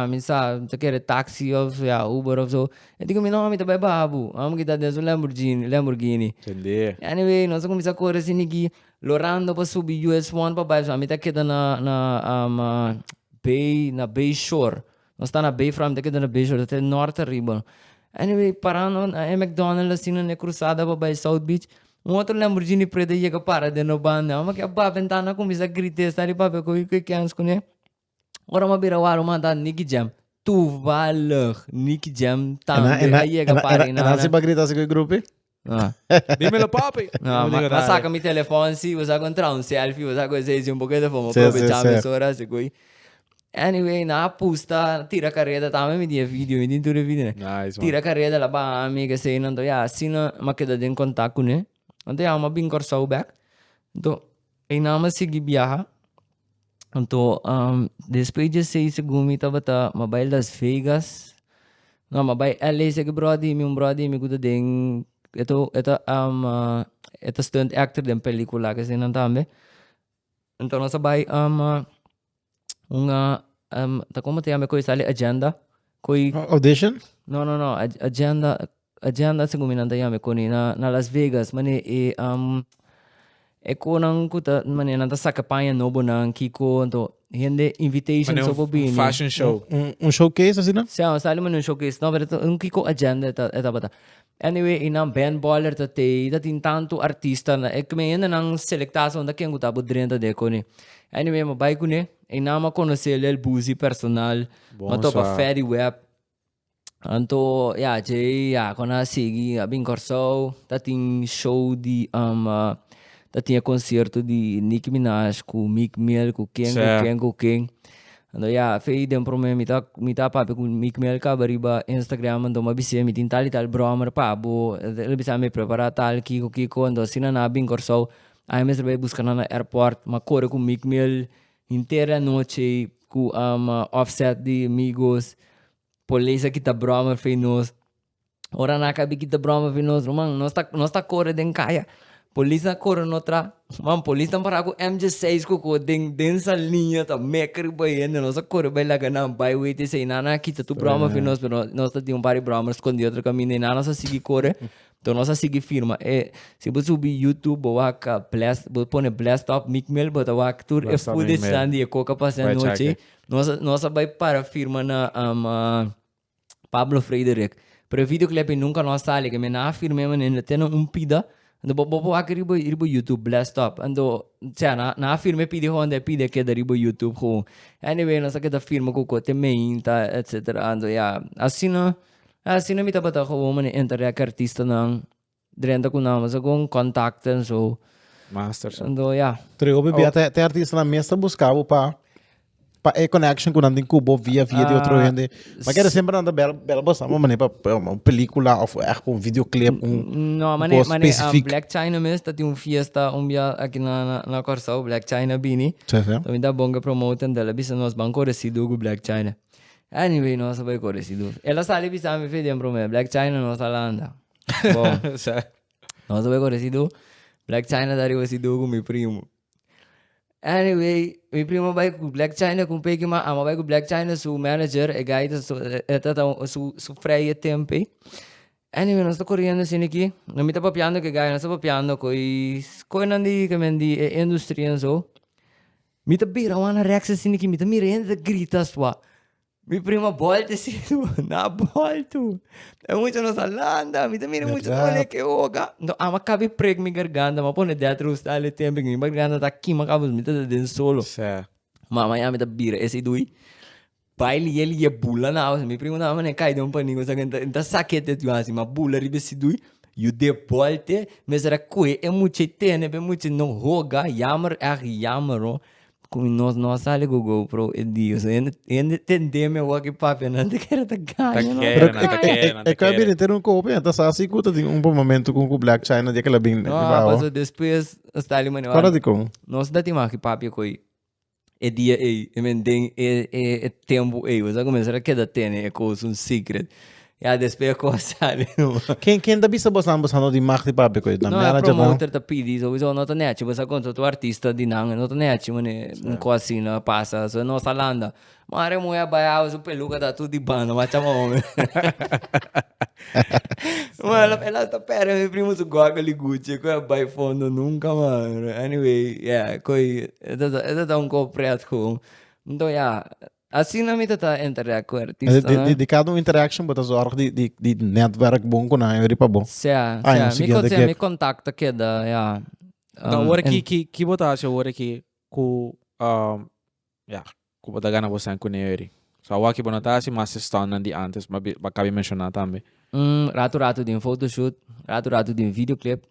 mi sa, te quer taxi of Uber of so. E dico mi no, mi te vai babu. Amo que tá dentro Lamborghini. Entendi. Anyway, nós começa a correr assim aqui, lorando para subir US1 para baixo. A mi tá queda na Bay Shore. Nós tá na Bayfront, tá queda na Bay Shore, até norte arriba. Anyway, parando na McDonald's assim na cruzada para baixo South Beach. Outro Lamborghini preto chega para de no banda, mas que a ventana começa a gritar, está ali para ver o que é isso, né? Ora uma beira waro manda Nicky Jam, tu valer Nicky Jam também aí chega para aí na. Se para gritar assim com o grupo? Dímelo papi. Não, mas saca meu telefone se você encontrar um selfie, você coisa um pouquinho de fome, aproveitar as horas e coi. Anyway, na pusta tira carreira também me dia vídeo, me dia tudo vídeo, né? Nice, tira carreira lá para amiga sei não tô já assim mas que dá em contato né? Então, eu vim cortar o back. Então, eu não segui viajar. Então, depois de 6 segundos, eu estava para Las Vegas. Não, mas para LA, sei que brother, me gusta de... Ito stunt actor de película, kasi não também. Então, nós vai como te chama coisa ali? Agenda? Audition? No, agenda segundo não tem na Las Vegas mane ko nang kuta mane nanta sa kampanya nobo nang kiko to hindi invitation so bobini fashion show showcase assim não sali man showcase no pero kiko agenda eta bata anyway inang band baller te tin tanto artista na kme nang selectação da quem guta bodrenta de ko ni anyway mo bai ko ni inama conhecer el buzi personal mato pa Ferry Web. Anto, quando a segui, a bem corso, tem show de, tem concerto de Nicki Minaj, com Meek Mill, com quem. Anto, fez de problema, me tá papo com Meek Mill, cabariba, Instagram, anto, mas bise, me tem tal broma, pabo, ele bisa me preparar tal, kiko, anto, sina na bem corso, aí me vai buscar na airport, mas corre com Meek Mill, inteira noite, com Offset de Amigos, polícia que tá broma fez nós. Ora na cabe que tá broma fez nós, mano, nós tá corre den caia. Polícia corre noutra, mano, polícia para com MJ6 com densa linha tá mecker baiano, nós corre bem lá na byway te sei nana que tá tu broma fez nós, pero nós tá de pari broma escondido outro caminho, nana nós seguir corre. Então nós seguir firma. Se você subir YouTube, boaca blast, pone blast up Meek Mill, bota wak tour e food stand e coca passando noite. Nós vai para firma na Pablo Frederick. Pero videoclip nunca nós sale que me na firma men tem pida. Ando bobo akribo ribo YouTube blast up. Ando na firma pide honda pide que da ribo YouTube ho. Anyway, nós que da firma com te main ta etc. Ando assim não me tava tá com uma interact artista não drenta com não mas com contact so masters ando Trego bebia até artista na mesa buscava para connection com andem cubo via de outro gente mas era sempre anda bela bossa mas para uma película ou videoclip não mas Black China mesmo tem fiesta dia aqui na Corsão Black China bini então ainda bonga promote dela bisa nós banco residu com Black China Anyway, não sabia qual é sido. Ela sabe que sabe fez para mim. Black China não sabe anda. Bom, não sabia qual é sido. Black China daria sido com meu primo. Anyway, meu primo vai com Black China com pegue mas ama vai com Black China su manager e guide su freie tempo. Anyway, nós está correndo assim aqui. Não me está papiando que guy, nós está papiando coi nandi que mendi indústria so. Me está bira uma reação assim aqui, me está mirando grita sua. Mi prima volta assim, na volta. É muito nossa landa, me também muito olha que oga. Então, ama cabe prego minha garganta, mas põe dentro o style tempo, minha garganta tá aqui, mas acaba me tá dentro solo. Mama ya me tá bira, esse dui. Baile ele é bula na, mi prima não, mas nem cai de paninho, só que tá saquete tu assim, mas bula ribe se dui. You de volte, mas era coi, é muito tene, é muito não roga, jammer, jammer, com nós ali com o GoPro e Deus entendemos o que papo não te quero te ganhar é que a vida ter copia então só assim que tem momento com o Black China de aquela bem não passou depois está ali mano para de como nós dá tema que papo coi e dia e mendem e tempo e você começar a queda tene é coisa um secret ja depois coisa ali quem da bisa bosan de marketing papo coi não é promoter da pidi sowieso não tá net você conta tu artista de não tá net mano um coisa assim não passa só nossa landa mas mulher vai o peluca da tudo de banda mas chama homem mano ela tá pera meu primo su goga ali Gucci coi vai fundo nunca mano anyway yeah coi é da um copreat com então yeah assim na mita tá interact com artista de cada interaction botas zorg de netwerk bom com a Europa bom me contacta que da yeah então agora que botas agora que ku yeah ku botar gana bosan com neuri so agora que bonata mas estão nandi antes mas cabe mencionar também rato de um photoshoot rato de um videoclip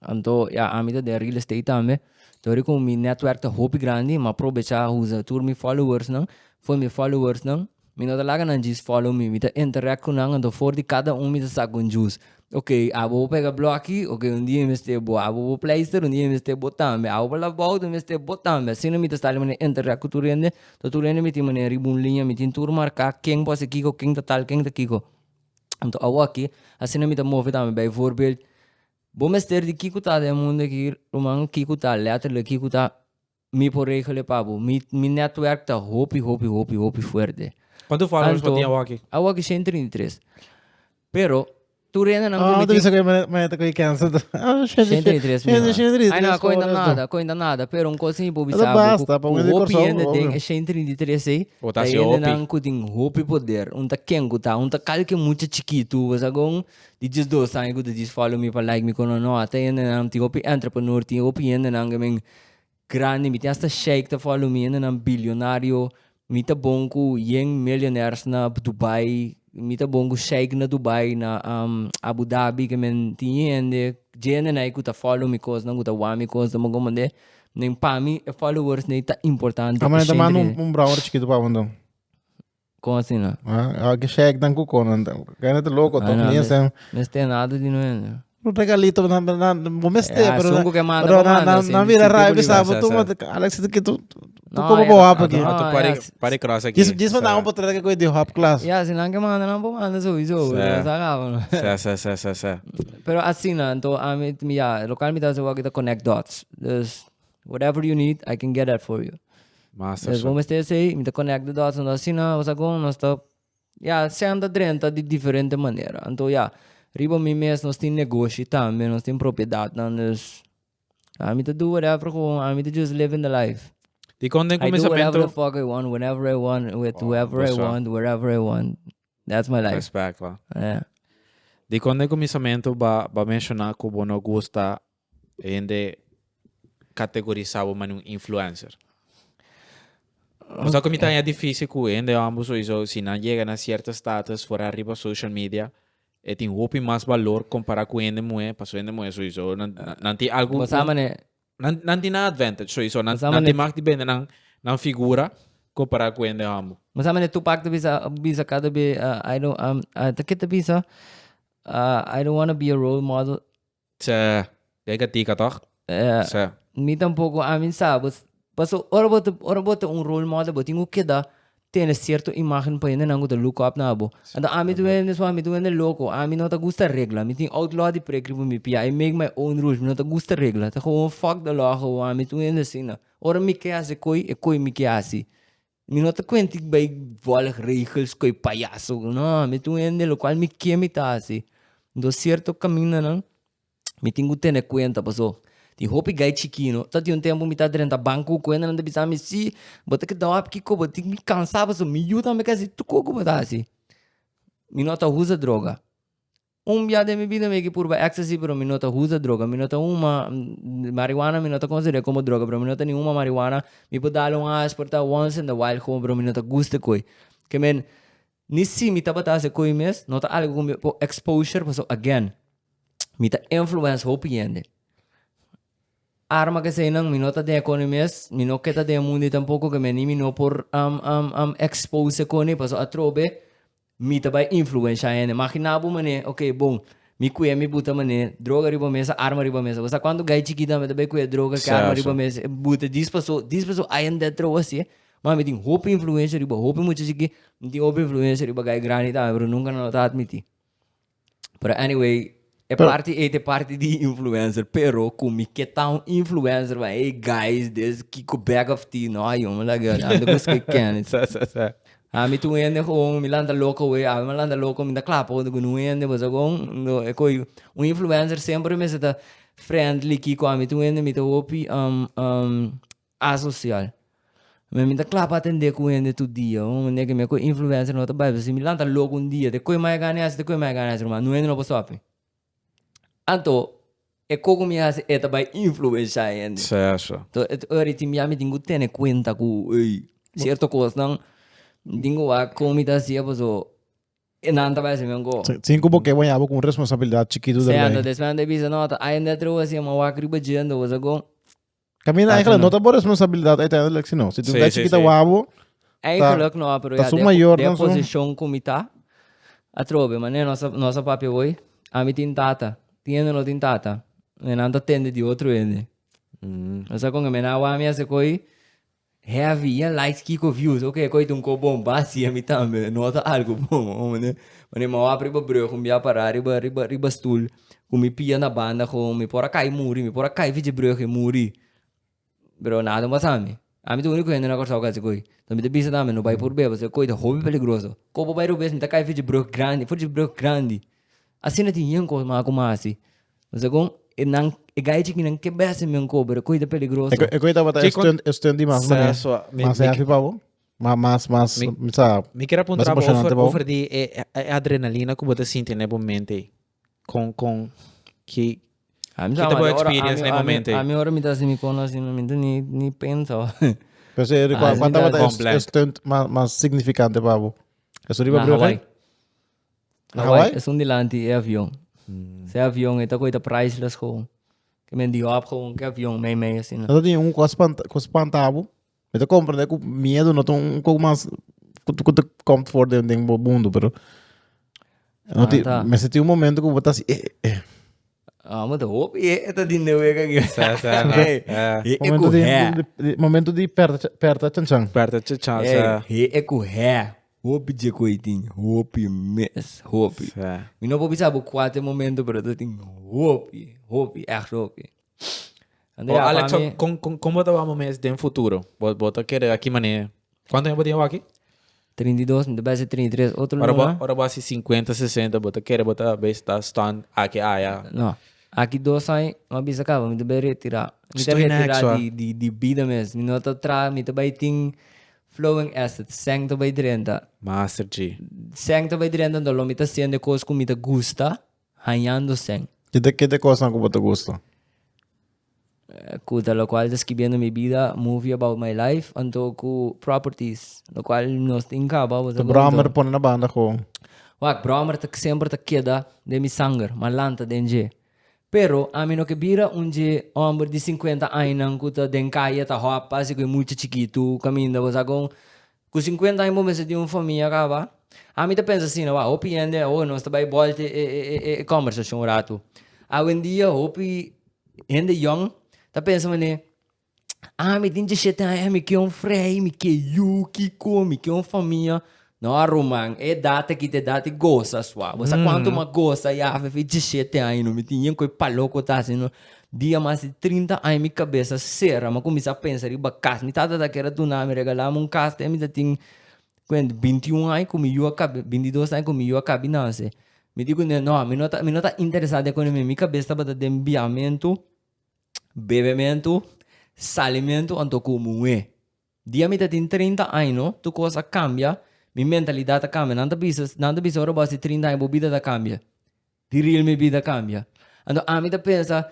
então yeah a mita de real estate também então com mi network tá hope grande mas aproveitar usa tour mi followers não foi me followers não me não talaga não diz follow me me tá interact com não então for de cada me tá saco um juice ok vou pegar bloco ok dia me este boa vou playster dia me este botar me vou lá volta me este botar me assim me tá style me interact com tu rende me tem me ribun linha me tem tour marcar quem pode kiko quem tá tal quem tá kiko então aqui assim me tá move também by voorbeeld bom mestre de kiko tá de mundo aqui romang kiko tá letter le kiko tá mi por regele papo mi network tá hope fuerte quanto followers você tinha aqui 133 pero tu renda não ah tu disse que mas tá com cansa 133 ai não coisa nada pero coisa assim bobi sabe hope ainda tem 133 aí ainda não tem hope poder tá quem tá calque muito chiquito você agora diz dois anos que diz follow me para like me quando não até ainda não tem hope entrepreneur tem hope ainda não grande, me tem esta shake tá follow me ainda não bilionário me tá bom com young millionaires na Dubai me tá bom com shake na Dubai na Abu Dhabi que me tinha ainda gente na que tá follow me coisa não tá wami coisa mas como de nem para mim followers nem tá importante mas ainda mais brown chiquito para mandar como assim não que shake dan com conan ganha tá louco tô nem assim não tem nada de não no regalito na momeste pero na mira raiva sabe tu Alex que tu como boa aqui pare cross aqui diz mandar um pouco de coisa de hop class se não que manda não manda isso pero assim não então a mim local me dá o que connect dots whatever you need I can get that for you mas vamos ter sei me connect the dots então assim não você agora nós tá se anda dentro de diferente maneira então riba mi mes nós tem negócio também nós tem propriedade nós a mim do whatever a mim just living the life de quando I do whatever the fuck I want whenever I want with whoever I want wherever I want that's my life respect de quando começamento ba mencionar que o não gosta ainda categorizar o um influencer mas a comida é difícil que ainda ambos isso se não chega a certos status fora arriba social media tem hope mais valor comparado com ende moe passo ende moe isso não tem algo não tem nada advantage isso não tem mais de bem não figura comparado com ende amo mas a tu pacto bisa cada be I don't takita bisa I don't want to be a role model Kaya tika toch me tampouco a mim sabe passo ora bota role model botinho que dá tiene cierta imagen para não te look up na abo. Então, a mim tu é louco, a mim não te gusta regla, me tem outlaw de precri para me pia, I make my own rules, me não te gusta regla, tá gewoon fuck the law, gewoon, a mim tu é assim, na. Ora me que hace coi me que hace. Me não te cuento que vai volar regras coi palhaço, não, me tu é lo qual me que me tá assim. Do certo caminho não, me tenho que ter conta, pessoal. Di hopi gai chiquino, tati un tempo mi tá dentro banco quando não deve saber se bota que dá up que coba, tem me cansava so me ajuda me quase tu coco bota assim. Mi nota usa droga. Dia de minha vida me que por ecstasy, pero mi nota usa droga, mi nota uma marijuana, mi nota considera como droga, pero mi nota nenhuma marijuana, mi pode dar aspirta once in the while como, pero mi nota gusta coi. Que men nisi mi tá bota se coi mes, nota algo como exposure, so again. Mi tá influence hopi ende. Arma que sei não, minota de economias, mino que tá de mundo tampoco que me ni no por expose com ele, passo a trobe, mi tá vai influenciar ele. Imaginava mané, ok, bom, mi cuia mi buta mané, droga riba mesa, arma riba mesa. Você quando gai chiquita me também cuia droga, que arma riba mesa, buta dispasso aí dentro assim. Mas me tem hope influência riba, hope muito chique, me tem hope influência riba gai grande tá, pero nunca não tá admitir. But anyway, é parte de influencer, pero como que tá um influencer, vai, hey guys, this kiko back of tea, no, aí, uma legal, ando com que can. Me tu ende com, me landa louco, me landa louco, me dá clapo, do não ende, mas agora, é coi, um influencer sempre me está friendly, kiko, me tu ende, me tu opi, asocial. Me dá clapo atender com ende todo dia, né que me coi influencer não tá bem, se me landa louco dia, de coi mais ganhas, mas não ende no posso opi. Anto, é como me hace é também influenciar ainda. Certo. Então, eu tinha me tenho que ter conta com certa coisa não, tenho a comida assim, posso não tá mais mesmo go. Sim, como que vai com responsabilidade chiquito da também. Certo, desde de visa nota, ainda trouxe assim uma wacriba jando, você go. Camina aí, não tá boa responsabilidade aí tá ainda assim não. Se tu dá chiquita wabo, eigenlijk não, pero tá maior de posição como tá. A trobe, mas nossa papi hoje, a mim tem tata. Tiene no tintata, não tende de outro ende. Essa com a minha minha se coi heavy, likes kiko views, ok, coi um co bomba assim a mim também, nota algo bom, né? Mas eu abri para breu, com minha parar riba stool, com me pia na banda, com me pora cai muri, me pora cai vídeo breu que muri, bro nada mais sabe. A mim o único ende na corta o caso coi, também de bisa também, não vai por bebo, você coi de hobby peligroso, como vai rubes, me tá cai vídeo breu grande. Assim não tinha como assim. Mas agora, é gai que não quebra assim mesmo cobre, coisa perigosa. É coisa para estender mais, mas é a fipa mas me quer apontar para offer de adrenalina que você sente nesse momento, com que tá boa experience nesse momento. A minha hora me dá assim me conosce, não me nem pensa. Mas quanto é stunt mais significante para você? É sobre o Hawaii. Hawaii é delante é avião. Se é avião, então coisa priceless com. Que me deu up com que avião meio assim. Eu tenho com espantavo. Eu compreendo que medo não tão um pouco mais comfort dentro do mundo, pero mas tem momento que eu botar assim, mas o hope é tá dinheiro é que momento de perta chanchan. É correr. Hope de coitinho, hope mes, hope. Mi não vou pensar por 4 momentos, pero eu tenho hope, echt hope. Alex, como tá vamos mês de futuro? Bota querer aqui mané. Quanto tempo tem aqui? 32, me deve ser 33, outro Ora base 50, 60, bota querer bota base tá stand aqui Não. Aqui 2 anos, uma bisa acaba, me deve retirar. Me deve retirar de vida mesmo. Me não tá atrás, me deve ter flowing assets, sang to by direnta. Master G. Sang to by direnta, no lo mita siendo cosas que me gusta, hanyando sang. Que cosa que te gusta? Kuta, lo cual describiendo mi vida, movie about my life, anto ku properties, lo cual nos tincaba. O Bramer pone na banda com. Wak, Bramer sempre te queda de mi sanger, malanta denje. Pero, a mim não que vira homem de 50 anos que está dentro caia, está roupa, assim que é muito chiquito, caminho, você com 50 anos, você tem uma família, acaba. A mim pensa assim, opinião, nós está bem volta e conversação rato. Hoje em dia, gente young, está pensando, me tem 17 anos, me quer frei, me quer Kiko, me quer família. Não, Roman, é data que te dá te gosta, sua. Você quanto uma gosta, já fez 17 anos, me tinha que paloco, tá assim, dia mais de 30 anos, minha cabeça serra, mas comecei a pensar, iba casa, me tata daquela do nome, regalar um casa, me tem 21 anos, comigo a cabe, 22 anos, comigo a cabe, não sei. Me digo, não, me não tá interessado com minha cabeça, para de enviamento, bebimento, salimento, anto como é. Dia me tem 30 anos, tu coisa cambia, minha mentalidade cambia, não te bisa ora basta 30 anos, a vida cambia. De real minha vida cambia. Então, a mim pensa,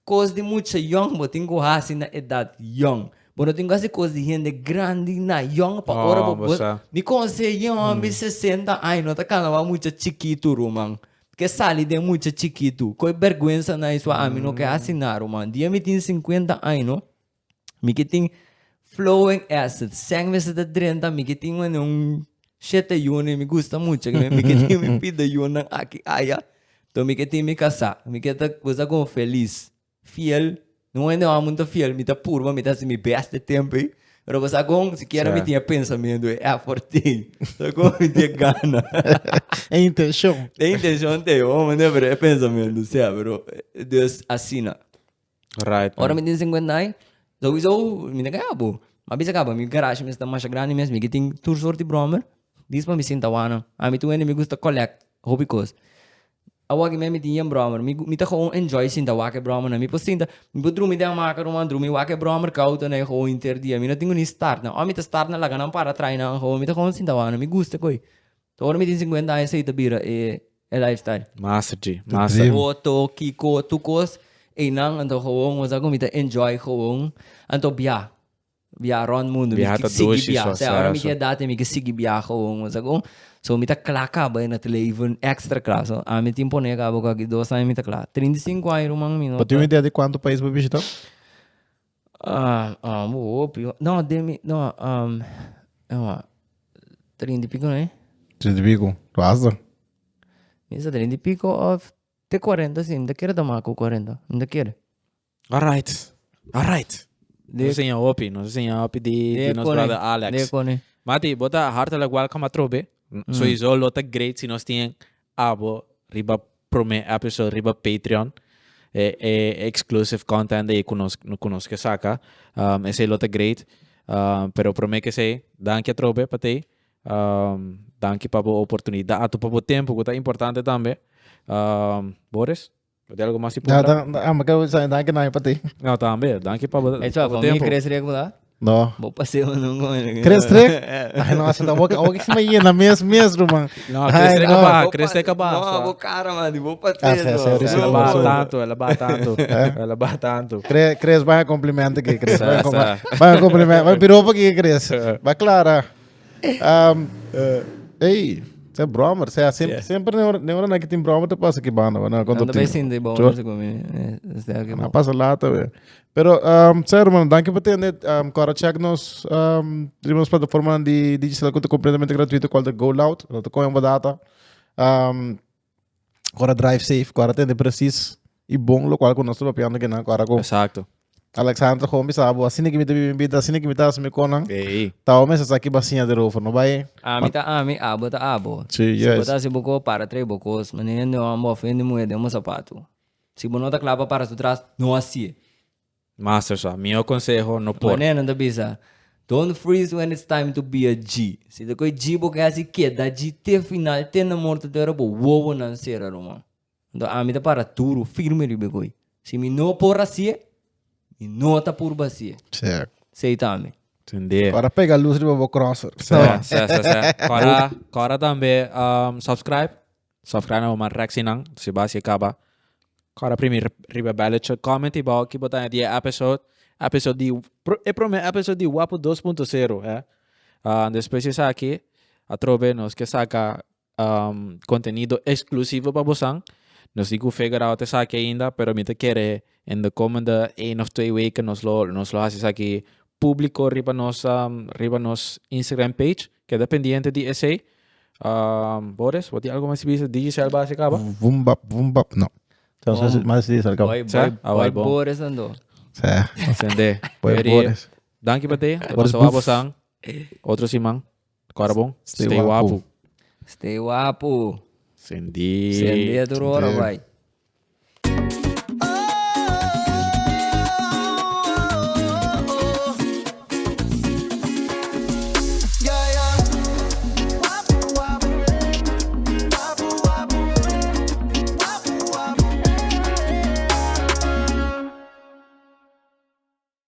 coisa de muito young, mas tenho assim na idade young. Mas tenho assim coisa de gente grande na young, para ora, me consegue young, me 60 anos, tá calma, muito chiquito, Roman. Que sali de muito chiquito. Coi vergonha na isso, a mim não quer assinar, Roman. Dia me tem 50 anos, me que tem flowing acid, sangue me se da 30, me que tem um 7 anos, me gusta muito, me que tem me pida anos aqui, então me que tem me casar, me que tá coisa com feliz, fiel, não é muito fiel, me tá purva, me tá assim, me beste tempo, pero você com, se quer me tinha pensamento, é forte, só com me tinha gana. É intenção. É intenção de homem, né, pero é pensamento, sabe, pero Deus assina. Right. Ora me tem 50 anos, so me não acabo. Mas bisa acaba, me garagem me está mais grande mesmo, me que tem tour sorte bromer, diz para me sentar wana. A mim tu me gusta collect hobby coisa. Awag me tinha bromer, me tá com enjoy sentar wake bromer, me posso sentar, me posso dormir da maca roman dormir wake bromer cauta né, com interdia, me não tenho nem start não. A mim tá start na laga não para treinar, me tá com sentar wana, me gusta coi. Ora me tem 50 anos aí tá bira é lifestyle. Massa, G. Massa. Foto, kiko, tu cos, nang anto com, mas agora me tá enjoy com, anto biar. Biar mundo, biar me doce biar. só. Agora me quer data, me quer seguir biar com, mas agora so me tá claca bem na televisão extra classe. A me tempo né acabo com aqui 2 anos me tá claro. 35 anos man me não. Para ter uma ideia de quanto país vai visitar? Não, demi, não, 30 e pico, né? 30 e pico, quase. Misa 30 e pico, te 40 sim, ainda quer dar com 40, ainda quer. Alright. Não sei a opi de nosso brother Alex. Mati, bota hartelijk welcome a trobe. Sowieso lota great si nós tem abo riba prome episode riba Patreon. Exclusive content aí conosco saca. Esse lota great. Pero prome que sei, danke a trobe patei. Danke para a oportunidade, para o tempo que é importante também. Boris? Tem algo mais importante? Mas quero dizer, danke não é para ti. Não, também. Danke para o tempo. É só, para mim crescer regular? Não. Vou passear não Crescer? Ai, nossa, tá o que se me ia na mesmo, mano. Não, crescer acabar. Não, vou cara, mano, vou passear. Ela bate tanto. Cresce, vai cumprimento aqui, Cresce. Vai cumprimento, vai piropa aqui, Cresce. Vai clara. Ei, você é bromer, você é sempre nem que tem bromer, tu passa aqui banda, não quando tem. Não sim de bom, não passa lá também. Pero sério, mano, danke por ter agora check nos temos plataforma de digital que é completamente gratuito, qual é Go Loud, não te uma data. Agora drive safe, agora tem preciso e bom local com nosso papiando que não agora com. Exato. Alexandre Homem sabe, assim que me bebida, assim que me tá se me conan. Tá o mês aqui bacinha de rofa, não vai? Bota abo. Sim, yes. Se botar se bocou para 3 bocos, mas nem não amo ofende moeda, um sapato. Se você não clava para trás, não assim. Master só, meu conselho não pode. Não da bisa. Don't freeze when it's time to be a G. Se tu coi G porque assim que da G te final te na morte de era bo wowo não será Roma. Então a mim tá para tudo firme ribe coi. Se me não por assim, me não tá por bacia. Certo. Sei também. Entendi. Agora pega a luz de bobo crosser. Agora também subscribe na uma reaction se base acaba. Agora primeiro riba ballet comment e bom que botar de episode de episode de Wapo 2.0, depois isso aqui a trobe nos que saca conteúdo exclusivo para vocês. Nos digo figure out essa aqui ainda, pero me te quer in the coming 1 of 2 weeks nos lo haces aqui público riba nos Instagram page, que é dependiente de esse. Boris, vou ter algo mais sobre digital base acaba? Vumbap, não. Então, mais disso, acaba. Vai Boris andou. Sende. Pues, Pwede. Boris. Dank je bate. Boris Sa wabo Boof. sang. Otro simang. Korabong. Stay Stay wapo. wapo. Stay wapo. Sendi. Sende a Sende. vai.